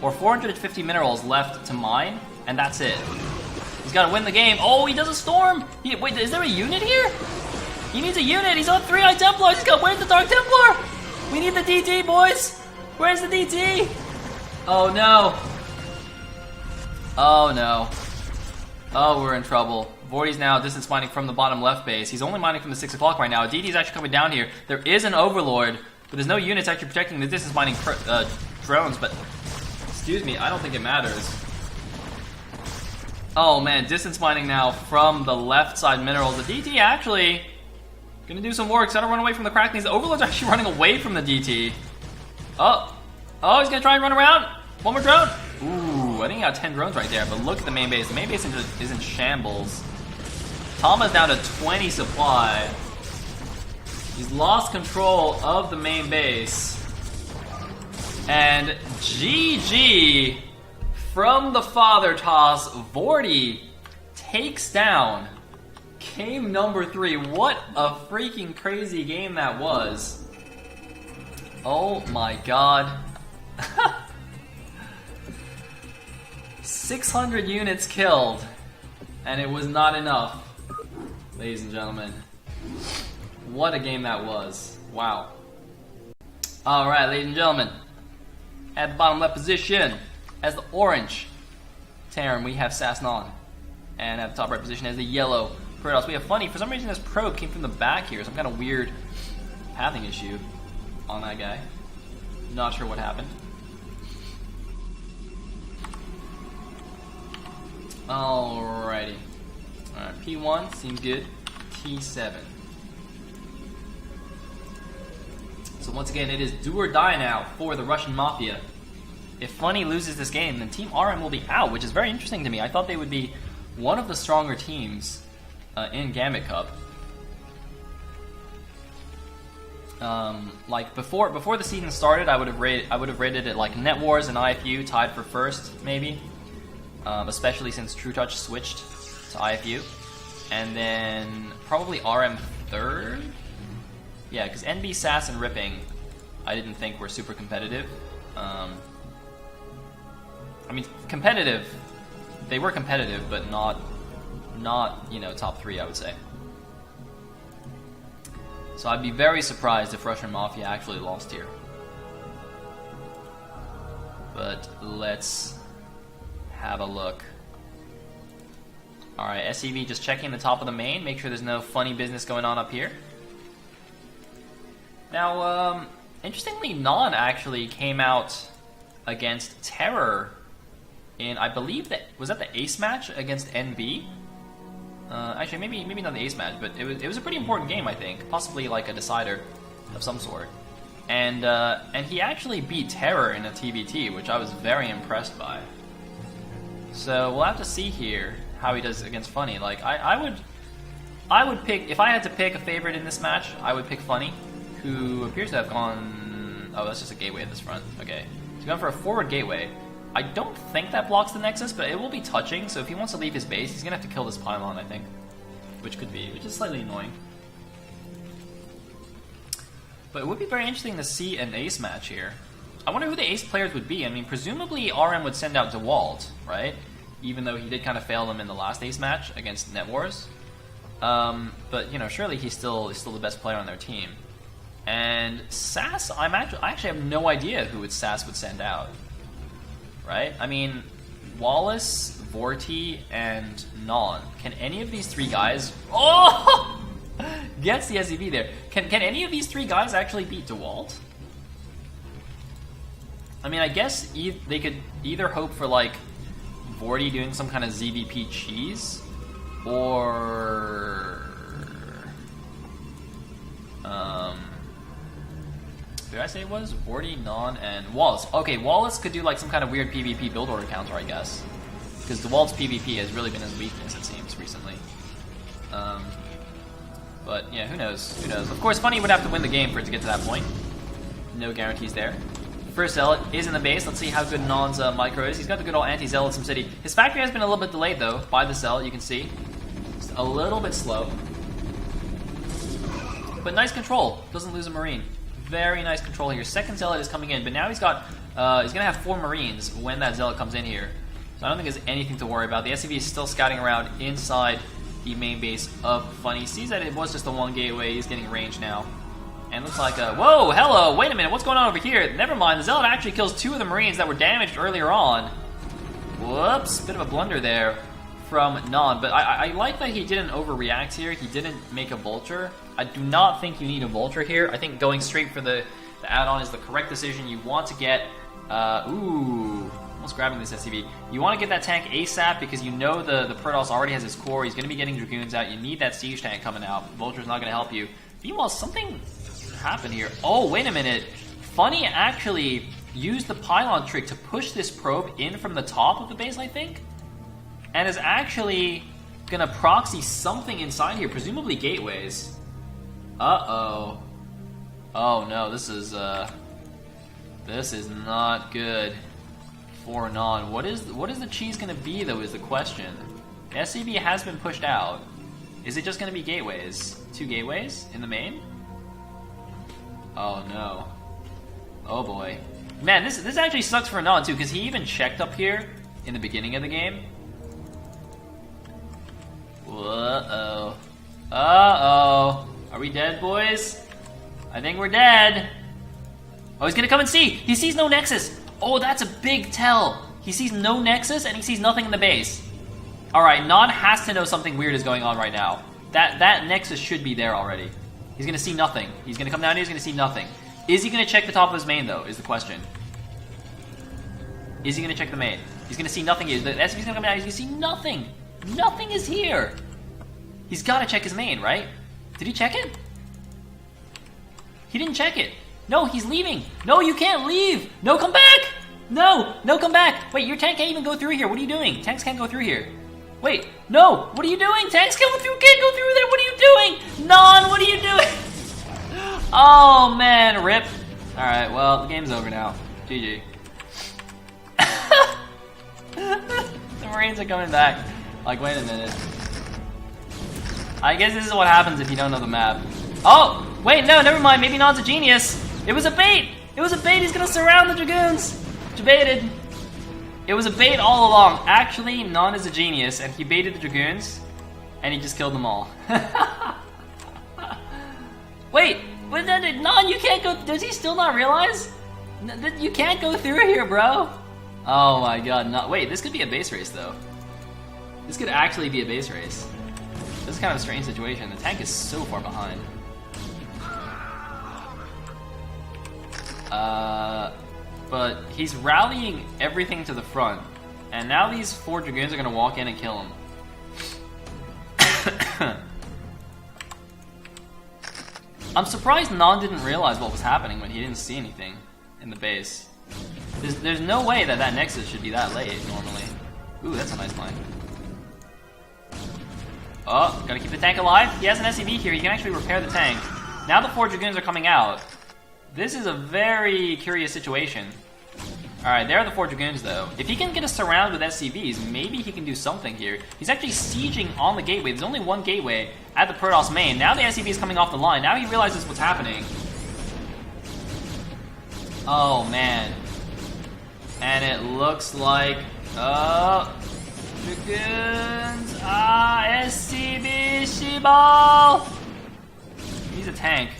Or 450 minerals left to mine, and that's it. He's got to win the game. Oh, he does a storm! Wait, is there a unit here? He needs a unit! He's on 3 High Templars! He's got... Where's the Dark Templar? We need the DT, boys! Where's the DT? Oh no. Oh no. Oh, we're in trouble. Vorty's now distance mining from the bottom left base. He's only mining from the 6 o'clock right now. DT's actually coming down here. There is an Overlord, but there's no units actually protecting the distance mining drones, but... Excuse me, I don't think it matters. Oh man, distance mining now from the left side minerals. The DT actually gonna do some work. So I don't run away from the Kraken. The Overlord's actually running away from the DT. Oh, he's gonna try and run around. One more drone. Ooh, I think he got 10 drones right there. But look at the main base. The main base is in shambles. Tama's down to 20 supply. He's lost control of the main base. And GG from the Father Toss. Vorty takes down game number 3. What a freaking crazy game that was. Oh my god. 600 units killed. And it was not enough. Ladies and gentlemen. What a game that was. Wow. Alright, ladies and gentlemen. At the bottom left position, as the orange Terran, we have Sasnon. And at the top right position as the yellow Protoss, we have Funny. For some reason this probe came from the back here. Some kind of weird pathing issue on that guy. Not sure what happened. Alrighty. Alright, P1 seems good. T7. So once again, it is do or die now for the Russian Mafia. If Funny loses this game, then Team RM will be out, which is very interesting to me. I thought they would be one of the stronger teams in Gambit Cup. Like before the season started, I would have rated it like Net Wars and IFU tied for first, maybe. Especially since True Touch switched to IFU, and then probably RM third. Yeah, because NB, SAS, and Ripping, I didn't think were super competitive. I mean, competitive. They were competitive, but not top 3, I would say. So I'd be very surprised if Russian Mafia actually lost here. But let's have a look. Alright, SCV just checking the top of the main, make sure there's no funny business going on up here. Now, interestingly, Non actually came out against Terror in, I believe that, was that the ace match against NB? Actually, maybe not the ace match, but it was a pretty important game, I think. Possibly like a decider of some sort. And he actually beat Terror in a TBT, which I was very impressed by. So we'll have to see here how he does against Funny. Like I would pick, if I had to pick a favorite in this match, I would pick Funny, who appears to have gone. Oh, that's just a gateway at this front. Okay, he's going for a forward gateway. I don't think that blocks the Nexus, but it will be touching. So if he wants to leave his base, he's gonna have to kill this pylon, I think, which is slightly annoying. But it would be very interesting to see an ace match here. I wonder who the ace players would be. I mean, presumably RM would send out DeWalt, right? Even though he did kind of fail them in the last ace match against Net Wars. But you know, surely he's still the best player on their team. And SAS, I actually have no idea who SAS would send out. Right? I mean, Wallace, Vorty, and Non. Can any of these 3 guys... Oh! Gets the SCV there. Can any of these 3 guys actually beat DeWalt? I mean, I guess they could either hope for, like, Vorty doing some kind of ZVP cheese, or... Did I say it was? Vorty, Non, and Wallace. Okay, Wallace could do like some kind of weird PvP build order counter, I guess. Because DeWalt's PvP has really been his weakness, it seems, recently. But yeah, who knows? Who knows? Of course, Funny would have to win the game for it to get to that point. No guarantees there. First Zealot is in the base. Let's see how good Non's micro is. He's got the good old anti-Zealot Sim City. His factory has been a little bit delayed, though, by the Zealot, you can see. Just a little bit slow. But nice control. Doesn't lose a Marine. Very nice control here. Second Zealot is coming in, but now he's got... he's going to have 4 Marines when that Zealot comes in here. So I don't think there's anything to worry about. The SCV is still scouting around inside the main base of Funny. Sees that it was just a 1 gateway. He's getting range now. And looks like a... Whoa, hello, wait a minute, what's going on over here? Never mind, the Zealot actually kills 2 of the Marines that were damaged earlier on. Whoops, bit of a blunder there from Non. But I like that he didn't overreact here. He didn't make a Vulture. I do not think you need a Vulture here. I think going straight for the add-on is the correct decision. You want to get... ooh... Almost grabbing this SCV. You want to get that tank ASAP because you know the Protoss already has his core. He's going to be getting Dragoons out. You need that siege tank coming out. Vulture's not going to help you. Meanwhile, something happened here. Oh, wait a minute. Funny actually used the pylon trick to push this probe in from the top of the base, I think, and is actually going to proxy something inside here, presumably gateways. Uh-oh. Oh, no, this is not good. For Non. What is the cheese going to be, though, is the question. The SCV has been pushed out. Is it just going to be gateways? 2 gateways in the main? Oh, no. Oh, boy. Man, this actually sucks for Non, too, because he even checked up here in the beginning of the game. Uh-oh. Uh-oh. Are we dead, boys? I think we're dead. Oh, he's going to come and see. He sees no Nexus. Oh, that's a big tell. He sees no Nexus, and he sees nothing in the base. Alright, Non has to know something weird is going on right now. That Nexus should be there already. He's going to see nothing. He's going to come down here, he's going to see nothing. Is he going to check the top of his main, though, is the question. Is he going to check the main? He's going to see nothing here. The SCV's going to come down, he's going to see nothing. Nothing is here. He's got to check his main, right? Did he check it? He didn't check it. No, he's leaving. No, you can't leave. No, come back. No, come back. Wait, your tank can't even go through here. What are you doing? Tanks can't go through here. Wait, no. What are you doing? Tanks can't go through there. What are you doing? Non, what are you doing? Oh, man, rip. All right, well, the game's over now. GG. The Marines are coming back. Like, wait a minute. I guess this is what happens if you don't know the map. Oh, wait, no, never mind. Maybe Non's a genius. It was a bait! It was a bait! He's gonna surround the Dragoons! Baited. It was a bait all along. Actually, Non is a genius, and he baited the Dragoons, and he just killed them all. Wait! Non, you can't go... Does he still not realize? You can't go through here, bro! Oh my god, no. Wait, this could be a base race, though. This could actually be a base race. This is kind of a strange situation. The tank is so far behind. But he's rallying everything to the front, and now these 4 Dragoons are going to walk in and kill him. I'm surprised Non didn't realize what was happening when he didn't see anything in the base. There's no way that Nexus should be that late, normally. Ooh, that's a nice line. Oh, gotta keep the tank alive. He has an SCV here, he can actually repair the tank. Now the 4 Dragoons are coming out. This is a very curious situation. Alright, there are the 4 Dragoons, though. If he can get a surround with SCVs, maybe he can do something here. He's actually sieging on the gateway. There's only 1 gateway at the Protoss main. Now the SCV is coming off the line. Now he realizes what's happening. Oh, man. And it looks like... Dragoons... SCV Shibal! He's a tank.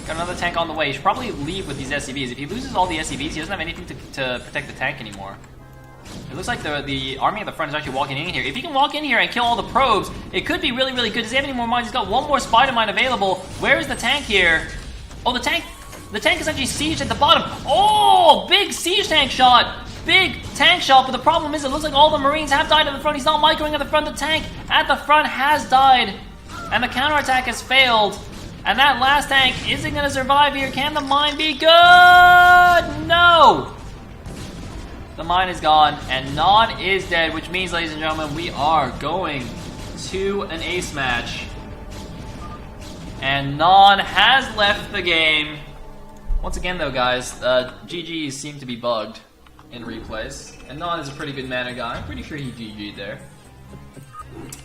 Got another tank on the way. He should probably leave with these SCVs. If he loses all the SCVs, he doesn't have anything to protect the tank anymore. It looks like the army at the front is actually walking in here. If he can walk in here and kill all the probes, it could be really, really good. Does he have any more mines? He's got 1 more spider mine available. Where is the tank here? Oh, the tank is actually sieged at the bottom. Oh, big siege tank shot. Big tank shot, but the problem is it looks like all the Marines have died at the front. He's not microing at the front. The tank at the front has died, and the counterattack has failed. And that last tank isn't going to survive here. Can the mine be good? No! The mine is gone, and Non is dead, which means, ladies and gentlemen, we are going to an ace match. And Non has left the game. Once again, though, guys, GGs seem to be bugged in replays. And Non is a pretty good mana guy. I'm pretty sure he GG'd there.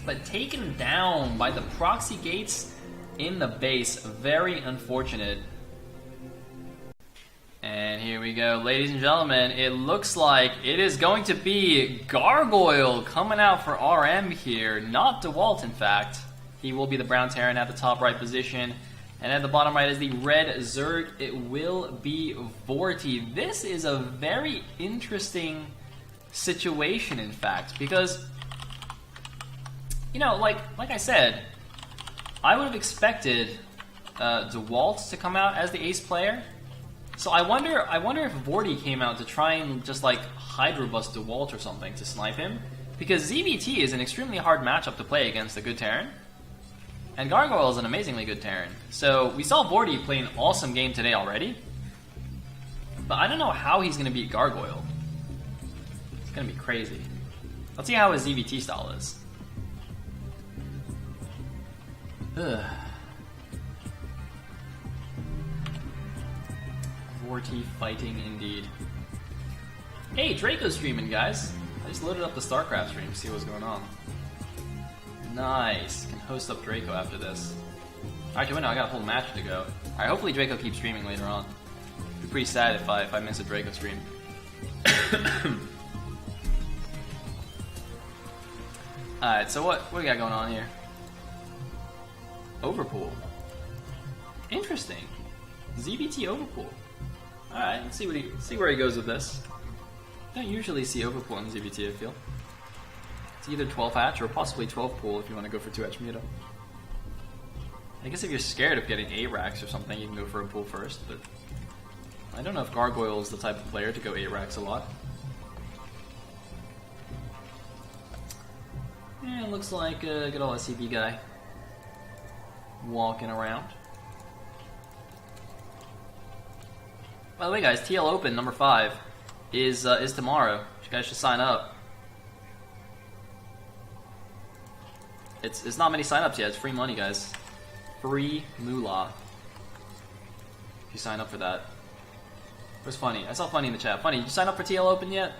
But taken down by the proxy gates in the base. Very unfortunate. And here we go, ladies and gentlemen. It looks like it is going to be Gargoyle coming out for RM here. Not DeWalt, in fact. He will be the brown Terran at the top right position. And at the bottom right is the red Zerg. It will be Vorti. This is a very interesting situation, in fact, because, you know, like I said, I would have expected DeWalt to come out as the ace player. So I wonder if Vorti came out to try and just like Hydro Bust DeWalt or something to snipe him, because ZVT is an extremely hard matchup to play against a good Terran. And Gargoyle is an amazingly good Terran. So we saw Vorti play an awesome game today already. But I don't know how he's going to beat Gargoyle. It's going to be crazy. Let's see how his ZVT style is. Ugh. Vorti fighting indeed. Hey, Draco's streaming, guys. I just loaded up the StarCraft stream to see what's going on. Nice. Can host up Draco after this. Actually, no, I got a whole match to go. Alright, hopefully Draco keeps streaming later on. It'd be pretty sad if I miss a Draco stream. Alright, so what do we got going on here? Overpool. Interesting. ZBT Overpool. Alright, let's see where he goes with this. Don't usually see Overpool in ZBT, I feel. It's either 12 hatch or possibly 12 pool if you want to go for 2 hatch Muta. I guess if you're scared of getting 8 racks or something, you can go for a pool first, but I don't know if Gargoyle is the type of player to go 8 racks a lot. Yeah, it looks like a good old SCB guy walking around. By the way, guys, TL Open number 5 is tomorrow. You guys should sign up. It's not many signups yet. It's free money, guys. Free moolah. If you sign up for that. Where's Funny? I saw Funny in the chat. Funny, did you sign up for TL Open yet?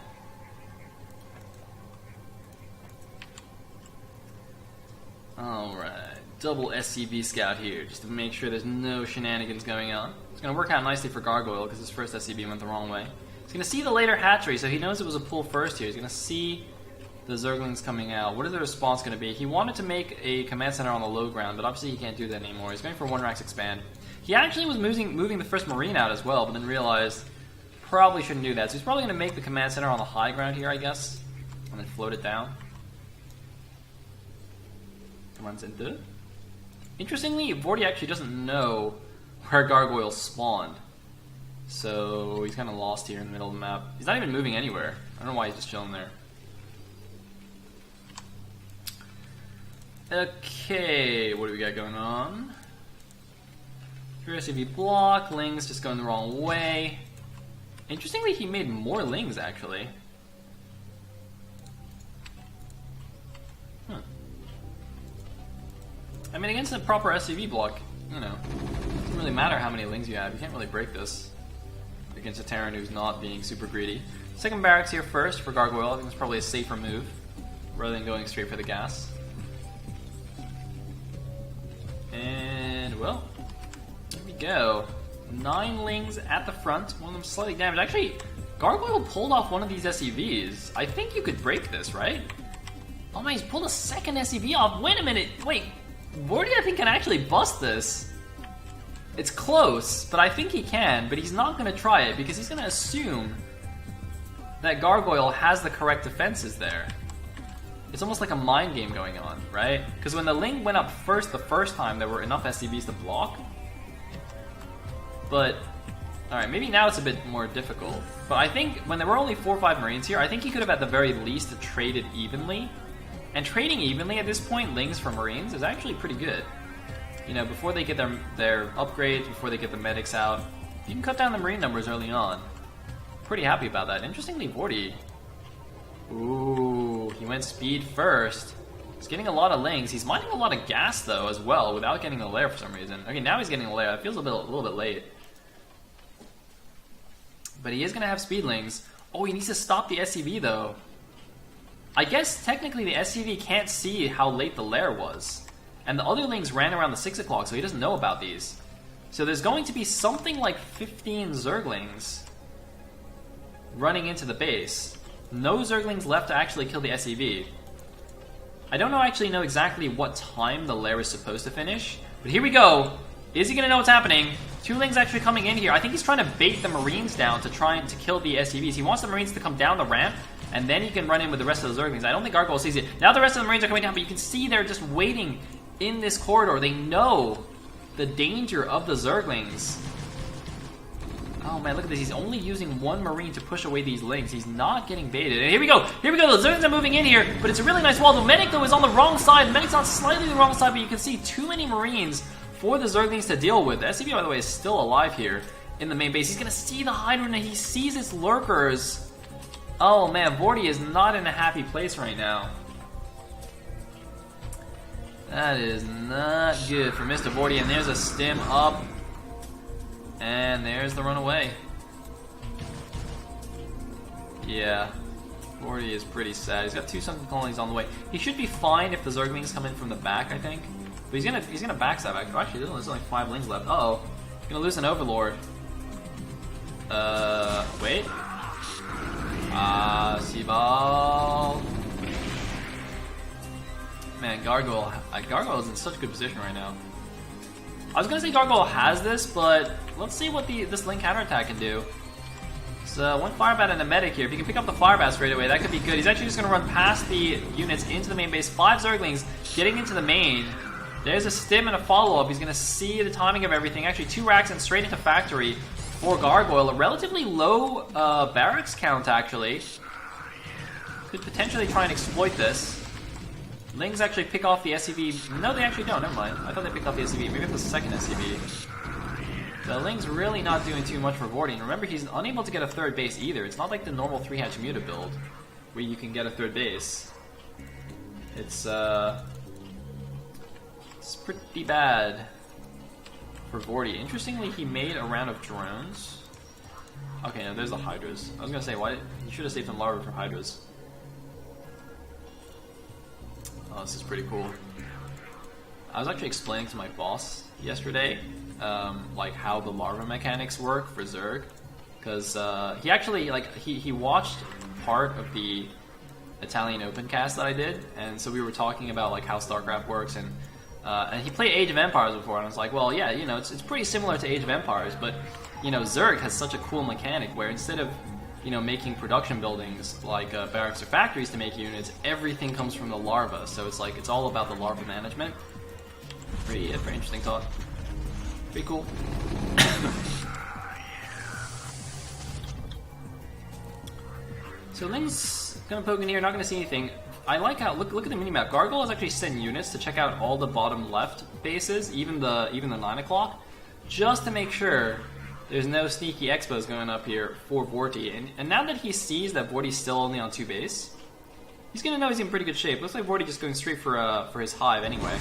Alright. Double SCV scout here, just to make sure there's no shenanigans going on. It's going to work out nicely for Gargoyle, because his first SCV went the wrong way. He's going to see the later hatchery, so he knows it was a pull first here. He's going to see the Zerglings coming out. What is the response going to be? He wanted to make a command center on the low ground, but obviously he can't do that anymore. He's going for 1 Rax expand. He actually was moving the first Marine out as well, but then realized probably shouldn't do that. So he's probably going to make the command center on the high ground here, I guess, and then float it down. Runs into it. Interestingly, Vorti actually doesn't know where Gargoyle spawned. So he's kind of lost here in the middle of the map. He's not even moving anywhere. I don't know why he's just chilling there. Okay, what do we got going on? Pure SCV block, Ling's just going the wrong way. Interestingly, he made more Lings actually. Huh. I mean, against a proper SCV block, you know, it doesn't really matter how many Lings you have. You can't really break this against a Terran who's not being super greedy. Second barracks here first for Gargoyle. I think it's probably a safer move rather than going straight for the gas. And, well, here we go. 9 Lings at the front, one of them slightly damaged. Actually, Gargoyle pulled off one of these SCVs. I think you could break this, right? Oh man, he's pulled a second SCV off. Wait a minute, wait. Vorti, I think, can actually bust this. It's close, but I think he can, but he's not going to try it because he's going to assume that Gargoyle has the correct defenses there. It's almost like a mind game going on, right? Because when the Ling went up first the first time, there were enough SCVs to block. But, alright, maybe now it's a bit more difficult. But I think when there were only 4 or 5 Marines here, I think he could have at the very least traded evenly. And trading evenly at this point, Lings for Marines, is actually pretty good. You know, before they get their upgrades, before they get the medics out, you can cut down the Marine numbers early on. Pretty happy about that. Interestingly, Vorty. Ooh, he went speed first. He's getting a lot of lings. He's mining a lot of gas, though, as well, without getting a lair for some reason. Okay, now he's getting a lair. It feels a little bit late. But he is going to have speedlings. Oh, he needs to stop the SCV, though. I guess, technically, the SCV can't see how late the lair was. And the other lings ran around the 6 o'clock, so he doesn't know about these. So there's going to be something like 15 Zerglings running into the base. No Zerglings left to actually kill the SCV. I don't actually know exactly what time the lair is supposed to finish, but here we go. Is he going to know what's happening? 2 lings actually coming in here. I think he's trying to bait the Marines down to try to kill the SCVs. He wants the Marines to come down the ramp, and then he can run in with the rest of the Zerglings. I don't think Gargoyle sees it. Now the rest of the Marines are coming down, but you can see they're just waiting in this corridor. They know the danger of the Zerglings. Oh man, look at this. He's only using 1 Marine to push away these lings. He's not getting baited. And here we go. Here we go. The Zerglings are moving in here, but it's a really nice wall. The Medic, though, is on the wrong side. The Medic's on slightly the wrong side, but you can see too many Marines for the Zerglings to deal with. The SCV, by the way, is still alive here in the main base. He's going to see the Hydra, and he sees its lurkers. Oh man, Vorty is not in a happy place right now. That is not good for Mr. Vorty, and there's a stim up. And there's the runaway. Yeah, Vorty is pretty sad. He's got 2 sunken colonies on the way. He should be fine if the Zerglings come in from the back, I think. But he's gonna backstab. Actually, there's only 5 lings left. Uh-oh. He's gonna lose an Overlord. Wait. Seaball. Man, Gargoyle is in such a good position right now. I was gonna say Gargoyle has this, but let's see what this Link counterattack can do. So 1 Firebat and a Medic here. If he can pick up the Firebat straight away, that could be good. He's actually just gonna run past the units into the main base. 5 Zerglings getting into the main. There's a stim and a follow-up. He's gonna see the timing of everything. Actually, 2 racks and straight into factory for Gargoyle. A relatively low barracks count, actually. Could potentially try and exploit this. Lings actually pick off the SCV. No, they actually don't. Never mind. I thought they picked off the SCV. Maybe it's the second SCV. The Ling's really not doing too much for Vorty. And remember, he's unable to get a 3rd base either. It's not like the normal 3-hatch Muta build, where you can get a 3rd base. It's pretty bad for Vorty. Interestingly, he made a round of drones. Okay, no, there's the Hydras. I was gonna say, you should have saved some larvae for Hydras. Oh, this is pretty cool. I was actually explaining to my boss yesterday, like how the larva mechanics work for Zerg, because he actually he watched part of the Italian Opencast that I did, and so we were talking about like how StarCraft works, and he played Age of Empires before, and I was like, well, yeah, you know, it's pretty similar to Age of Empires, but you know, Zerg has such a cool mechanic where instead of making production buildings like barracks or factories to make units, everything comes from the larva. So it's like, it's all about the larva management. Pretty interesting thought. Pretty cool. So Ling's gonna poke in here, not gonna see anything. I like how, look at the minimap. Gargoyle is actually sending units to check out all the bottom left bases, even the 9 o'clock, just to make sure there's no sneaky expos going up here for Vorty. And now that he sees that Vorty's still only on 2 base, he's going to know he's in pretty good shape. Looks like Vorty just going straight for his hive anyway.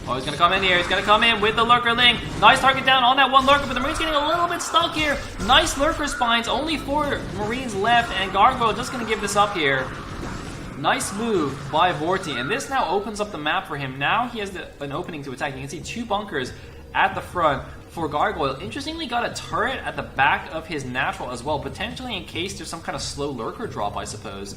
Oh, he's going to come in here. He's going to come in with the Lurker Ling. Nice target down on that 1 Lurker, but the Marine's getting a little bit stuck here. Nice Lurker spines. Only 4 Marines left, and Gargoyle just going to give this up here. Nice move by Vorty, and this now opens up the map for him. Now he has an opening to attack. You can see 2 bunkers at the front for Gargoyle. Interestingly, got a turret at the back of his natural as well, potentially in case there's some kind of slow lurker drop, I suppose,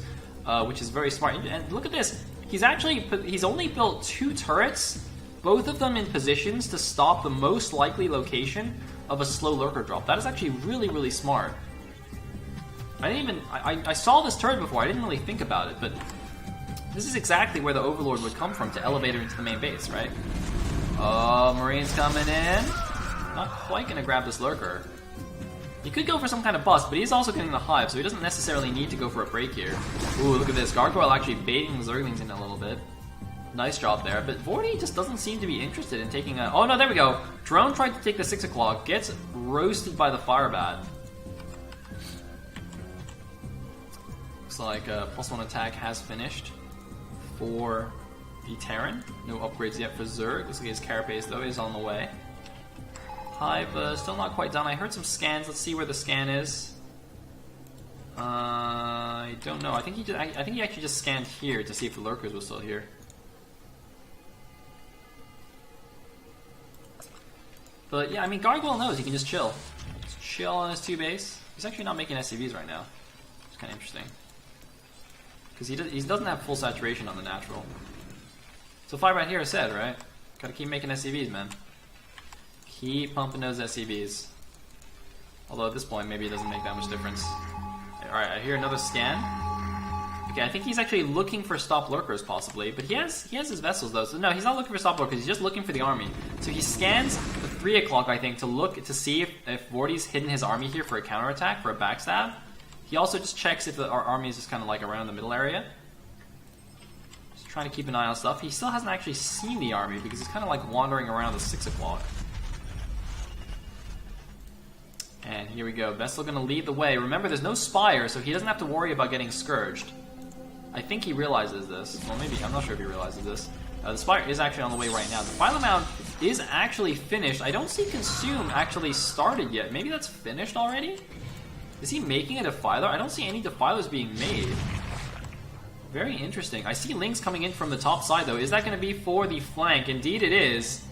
which is very smart. And look at this. He's only built 2 turrets, both of them in positions to stop the most likely location of a slow lurker drop. That is actually really, really smart. I saw this turret before. I didn't really think about it, but this is exactly where the Overlord would come from to elevate her into the main base, right? Oh, Marine's coming in. Not quite going to grab this Lurker. He could go for some kind of bust, but he's also getting the hive, so he doesn't necessarily need to go for a break here. Ooh, look at this. Gargoyle actually baiting the Zerglings in a little bit. Nice job there, but Vorty just doesn't seem to be interested in taking a... Oh no, there we go. Drone tried to take the 6 o'clock, gets roasted by the Firebat. Looks like +1 attack has finished for the Terran. No upgrades yet for Zerg. Looks like his Carapace, though, is on the way. Hive still not quite done. I heard some scans. Let's see where the scan is. I don't know. I think he actually just scanned here to see if the lurkers were still here. But yeah, I mean, Gargoyle knows he can just chill. Just chill on his 2 base. He's actually not making SCVs right now. It's kind of interesting. Because he doesn't have full saturation on the natural. So 5 right here is said, right? Gotta keep making SCVs, man. Keep pumping those SCVs. Although at this point, maybe it doesn't make that much difference. Alright, I hear another scan. Okay, I think he's actually looking for stop lurkers, possibly. But he has his vessels, though. So no, he's not looking for stop lurkers. He's just looking for the army. So he scans the 3 o'clock, I think, to see if Vorty's hidden his army here for a counterattack, for a backstab. He also just checks if our army is just kind of like around the middle area. Just trying to keep an eye on stuff. He still hasn't actually seen the army because he's kind of like wandering around the 6 o'clock. And here we go. Vessel going to lead the way. Remember, there's no Spire, so he doesn't have to worry about getting Scourged. I think he realizes this. Well, maybe. I'm not sure if he realizes this. The Spire is actually on the way right now. The Defiler Mound is actually finished. I don't see Consume actually started yet. Maybe that's finished already? Is he making a Defiler? I don't see any Defilers being made. Very interesting. I see Lings coming in from the top side, though. Is that going to be for the flank? Indeed it is.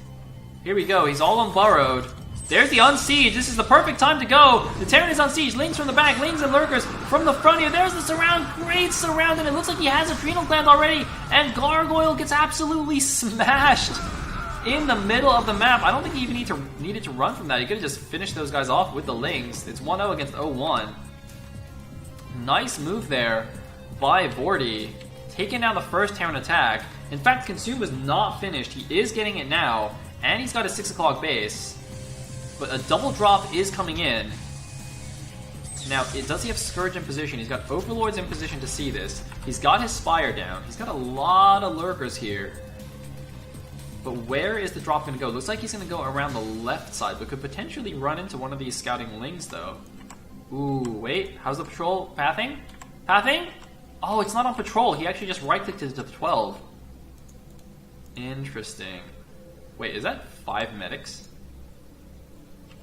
Here we go. He's all unburrowed. There's the Unsiege. This is the perfect time to go. The Terran is on siege. Lings from the back. Lings and Lurkers from the front here. There's the surround. Great surround. And it looks like he has Adrenal Gland already. And Gargoyle gets absolutely smashed in the middle of the map. I don't think he even needed to run from that. He could have just finished those guys off with the Lings. It's 1-0 against 0-1. Nice move there by Vorty. Taking down the first Terran attack. In fact, Consume was not finished. He is getting it now. And he's got a 6 o'clock base. But a double drop is coming in. Now, does he have Scourge in position? He's got Overlords in position to see this. He's got his Spire down. He's got a lot of Lurkers here. But where is the drop going to go? Looks like he's going to go around the left side, but could potentially run into one of these scouting Lings, though. Ooh, wait. How's the patrol pathing? Pathing? Oh, it's not on patrol. He actually just right-clicked it to 12. Interesting. Wait, is that 5 medics?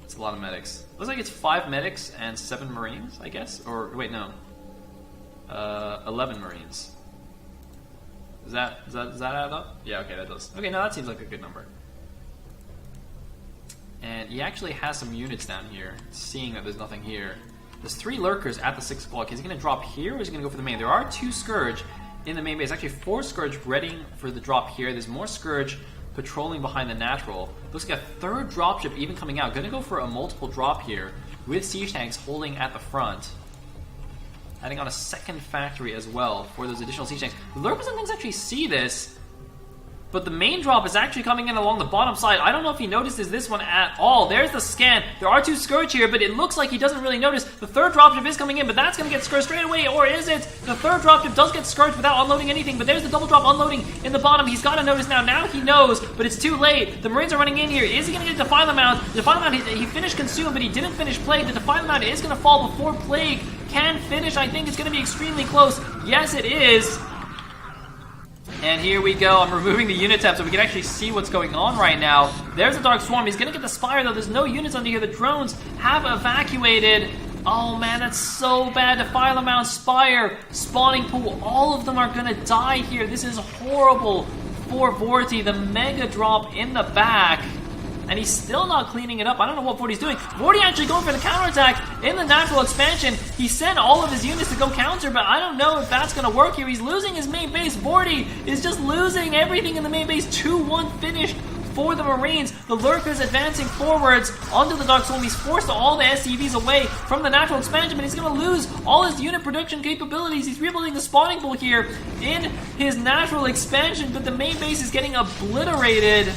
It's a lot of medics. Looks like it's 5 medics and 7 Marines, I guess? Or, wait, no. 11 Marines. Does that add up? Yeah, okay, that does. Okay, no, that seems like a good number. And he actually has some units down here, seeing that there's nothing here. There's 3 Lurkers at the 6 o'clock. Is he going to drop here, or is he going to go for the main? There are 2 Scourge in the main base. Actually, 4 Scourge ready for the drop here. There's more Scourge patrolling behind the natural. Looks like a 3rd dropship even coming out. Gonna go for a multiple drop here with siege tanks holding at the front. Adding on a 2nd factory as well for those additional siege tanks. The Lurkers and things actually see this, but the main drop is actually coming in along the bottom side. I don't know if he notices this one at all. There's the scan. There are 2 Scourge here, but it looks like he doesn't really notice. The 3rd dropship is coming in, but that's going to get Scourged straight away, or is it? The 3rd dropship does get Scourged without unloading anything, but there's the double drop unloading in the bottom. He's got to notice now. Now he knows, but it's too late. The Marines are running in here. Is he going to get Defiler Mound? Defiler Mound, he finished Consume, but he didn't finish Plague. The Defiler Mound is going to fall before Plague can finish. I think it's going to be extremely close. Yes, it is. And here we go. I'm removing the unit tab so we can actually see what's going on right now. There's a Dark Swarm. He's going to get the Spire, though. There's no units under here. The drones have evacuated. Oh, man, that's so bad. Defiler Mound, Spire, Spawning Pool. All of them are going to die here. This is horrible for Vorty. The Mega Drop in the back. And he's still not cleaning it up. I don't know what Vorty's doing. Vorty actually going for the counterattack in the natural expansion. He sent all of his units to go counter, but I don't know if that's going to work here. He's losing his main base. Vorty is just losing everything in the main base. 2-1 finish for the Marines. The Lurkers advancing forwards onto the Dark Swarm. He's forced all the SCVs away from the natural expansion, but he's going to lose all his unit production capabilities. He's rebuilding the spawning pool here in his natural expansion, but the main base is getting obliterated.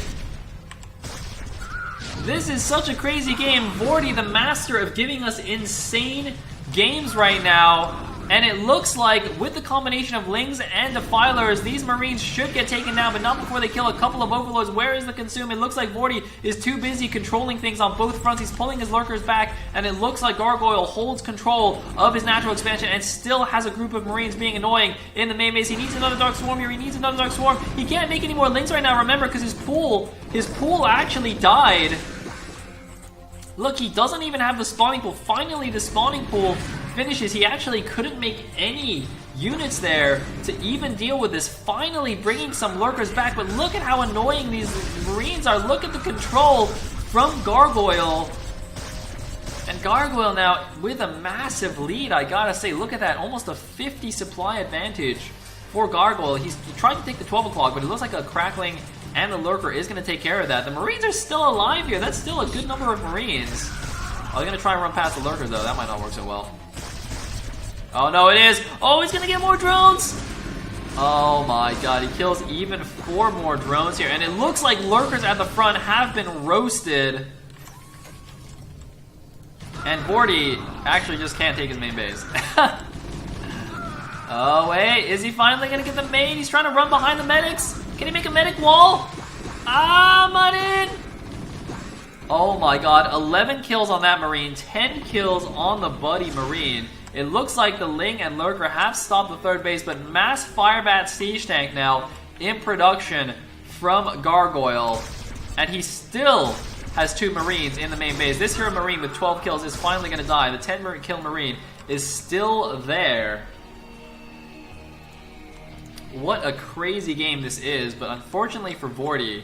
This is such a crazy game. Vorty, the master of giving us insane games right now. And it looks like with the combination of Lings and Defilers, these Marines should get taken down, but not before they kill a couple of Overlords. Where is the Consume? It looks like Vorty is too busy controlling things on both fronts. He's pulling his Lurkers back, and it looks like Gargoyle holds control of his natural expansion and still has a group of Marines being annoying in the main base. He needs another Dark Swarm here. He needs another Dark Swarm. He can't make any more Lings right now, remember, because his pool actually died. Look, he doesn't even have the spawning pool. Finally, the spawning pool finishes. He actually couldn't make any units there to even deal with this. Finally bringing some Lurkers back, but look at how annoying these Marines are. Look at the control from Gargoyle. And Gargoyle now with a massive lead, I gotta say. Look at that, almost a 50 supply advantage for Gargoyle. He tried to take the 12 o'clock, but it looks like a Crackling and the Lurker is going to take care of that. The Marines are still alive here. That's still a good number of Marines. Oh, they're going to try and run past the Lurkers, though. That might not work so well. Oh, no, it is. Oh, he's going to get more drones. Oh, my God. He kills even 4 more drones here. And it looks like Lurkers at the front have been roasted. And Vorty actually just can't take his main base. Oh, wait. Is he finally going to get the main? He's trying to run behind the medics. Can he make a medic wall? Ah, Muddin! Oh my god, 11 kills on that Marine, 10 kills on the Buddy Marine. It looks like the Ling and Lurker have stopped the third base, but Mass Firebat Siege Tank now in production from Gargoyle. And he still has 2 Marines in the main base. This Hero Marine with 12 kills is finally going to die. The 10 kill Marine is still there. What a crazy game this is, but unfortunately for Vorty,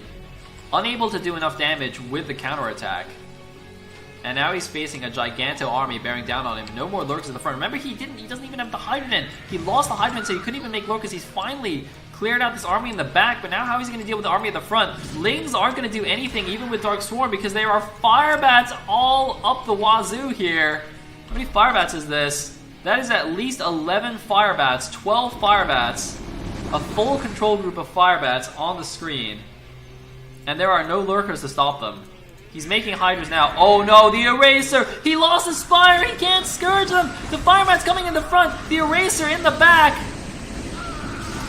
unable to do enough damage with the counterattack. And now he's facing a Giganto army bearing down on him. No more Lurkers in the front. Remember, he doesn't even have the Hydrogen. He lost the Hydrogen, so he couldn't even make Lurkers. He's finally cleared out this army in the back, but now how is he going to deal with the army at the front? Lings aren't going to do anything, even with Dark Swarm, because there are Firebats all up the wazoo here. How many Firebats is this? That is at least 11 Firebats, 12 Firebats. A full control group of Firebats on the screen. And there are no Lurkers to stop them. He's making Hydras now. Oh no, the Eraser! He lost his Spire! He can't Scourge them! The Firebat's coming in the front! The Eraser in the back!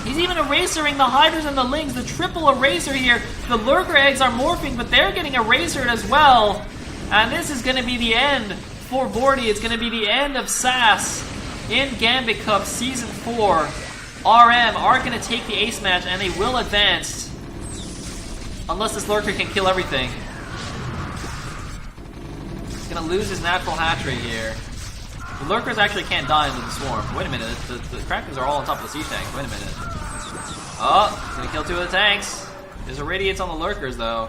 He's even erasering the Hydras and the Lings. The triple Eraser here. The Lurker eggs are morphing, but they're getting erasered as well. And this is going to be the end for Vorty. It's going to be the end of SAS in Gambit Cup Season 4. RM are going to take the ace match, and they will advance. Unless this Lurker can kill everything. He's going to lose his natural hatch rate here. The Lurkers actually can't die into the Swarm. Wait a minute, the Krakens are all on top of the siege tanks. Wait a minute. Oh, he's going to kill 2 of the tanks. There's Irradiates on the Lurkers, though.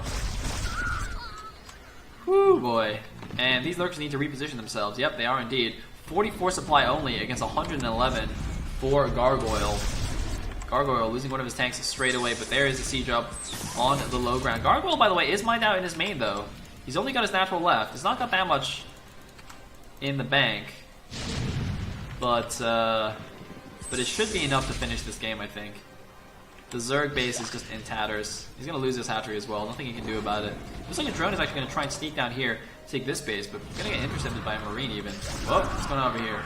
Whew, boy. And these Lurkers need to reposition themselves. Yep, they are indeed. 44 supply only against 111 for Gargoyle. Gargoyle losing one of his tanks straight away, but there is a siege up on the low ground. Gargoyle, by the way, is mined out in his main, though. He's only got his natural left. He's not got that much in the bank. But it should be enough to finish this game, I think. The Zerg base is just in tatters. He's going to lose his hatchery as well. Nothing he can do about it. Looks like a drone is actually going to try and sneak down here, take this base, but going to get intercepted by a Marine even. Whoa, what's going on over here?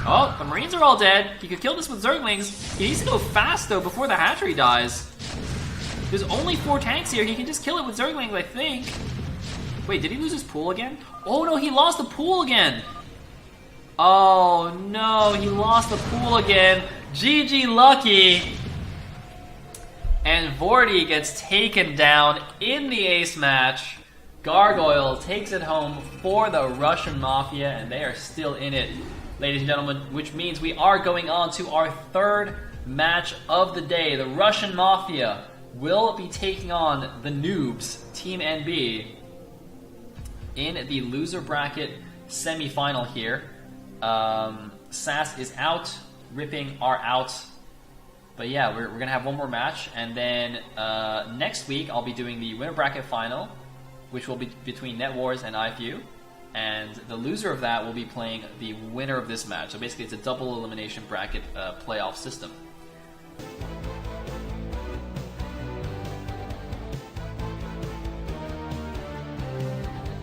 Oh, the Marines are all dead. He could kill this with Zerglings. He needs to go fast, though, before the hatchery dies. There's only 4 tanks here. He can just kill it with Zerglings, I think. Wait, did he lose his pool again? Oh, no, he lost the pool again. Oh, no, he lost the pool again. GG Lucky. And Vorty gets taken down in the ace match. Gargoyle takes it home for the Russian Mafia, and they are still in it, ladies and gentlemen, which means we are going on to our 3rd match of the day. The Russian Mafia will be taking on the Noobs, Team NB, in the loser bracket semi-final here. SAS is out, Ripping are out. But yeah, we're going to have one more match, and then next week I'll be doing the winner bracket final, which will be between NetWars and IFU, and the loser of that will be playing the winner of this match. So basically it's a double elimination bracket playoff system.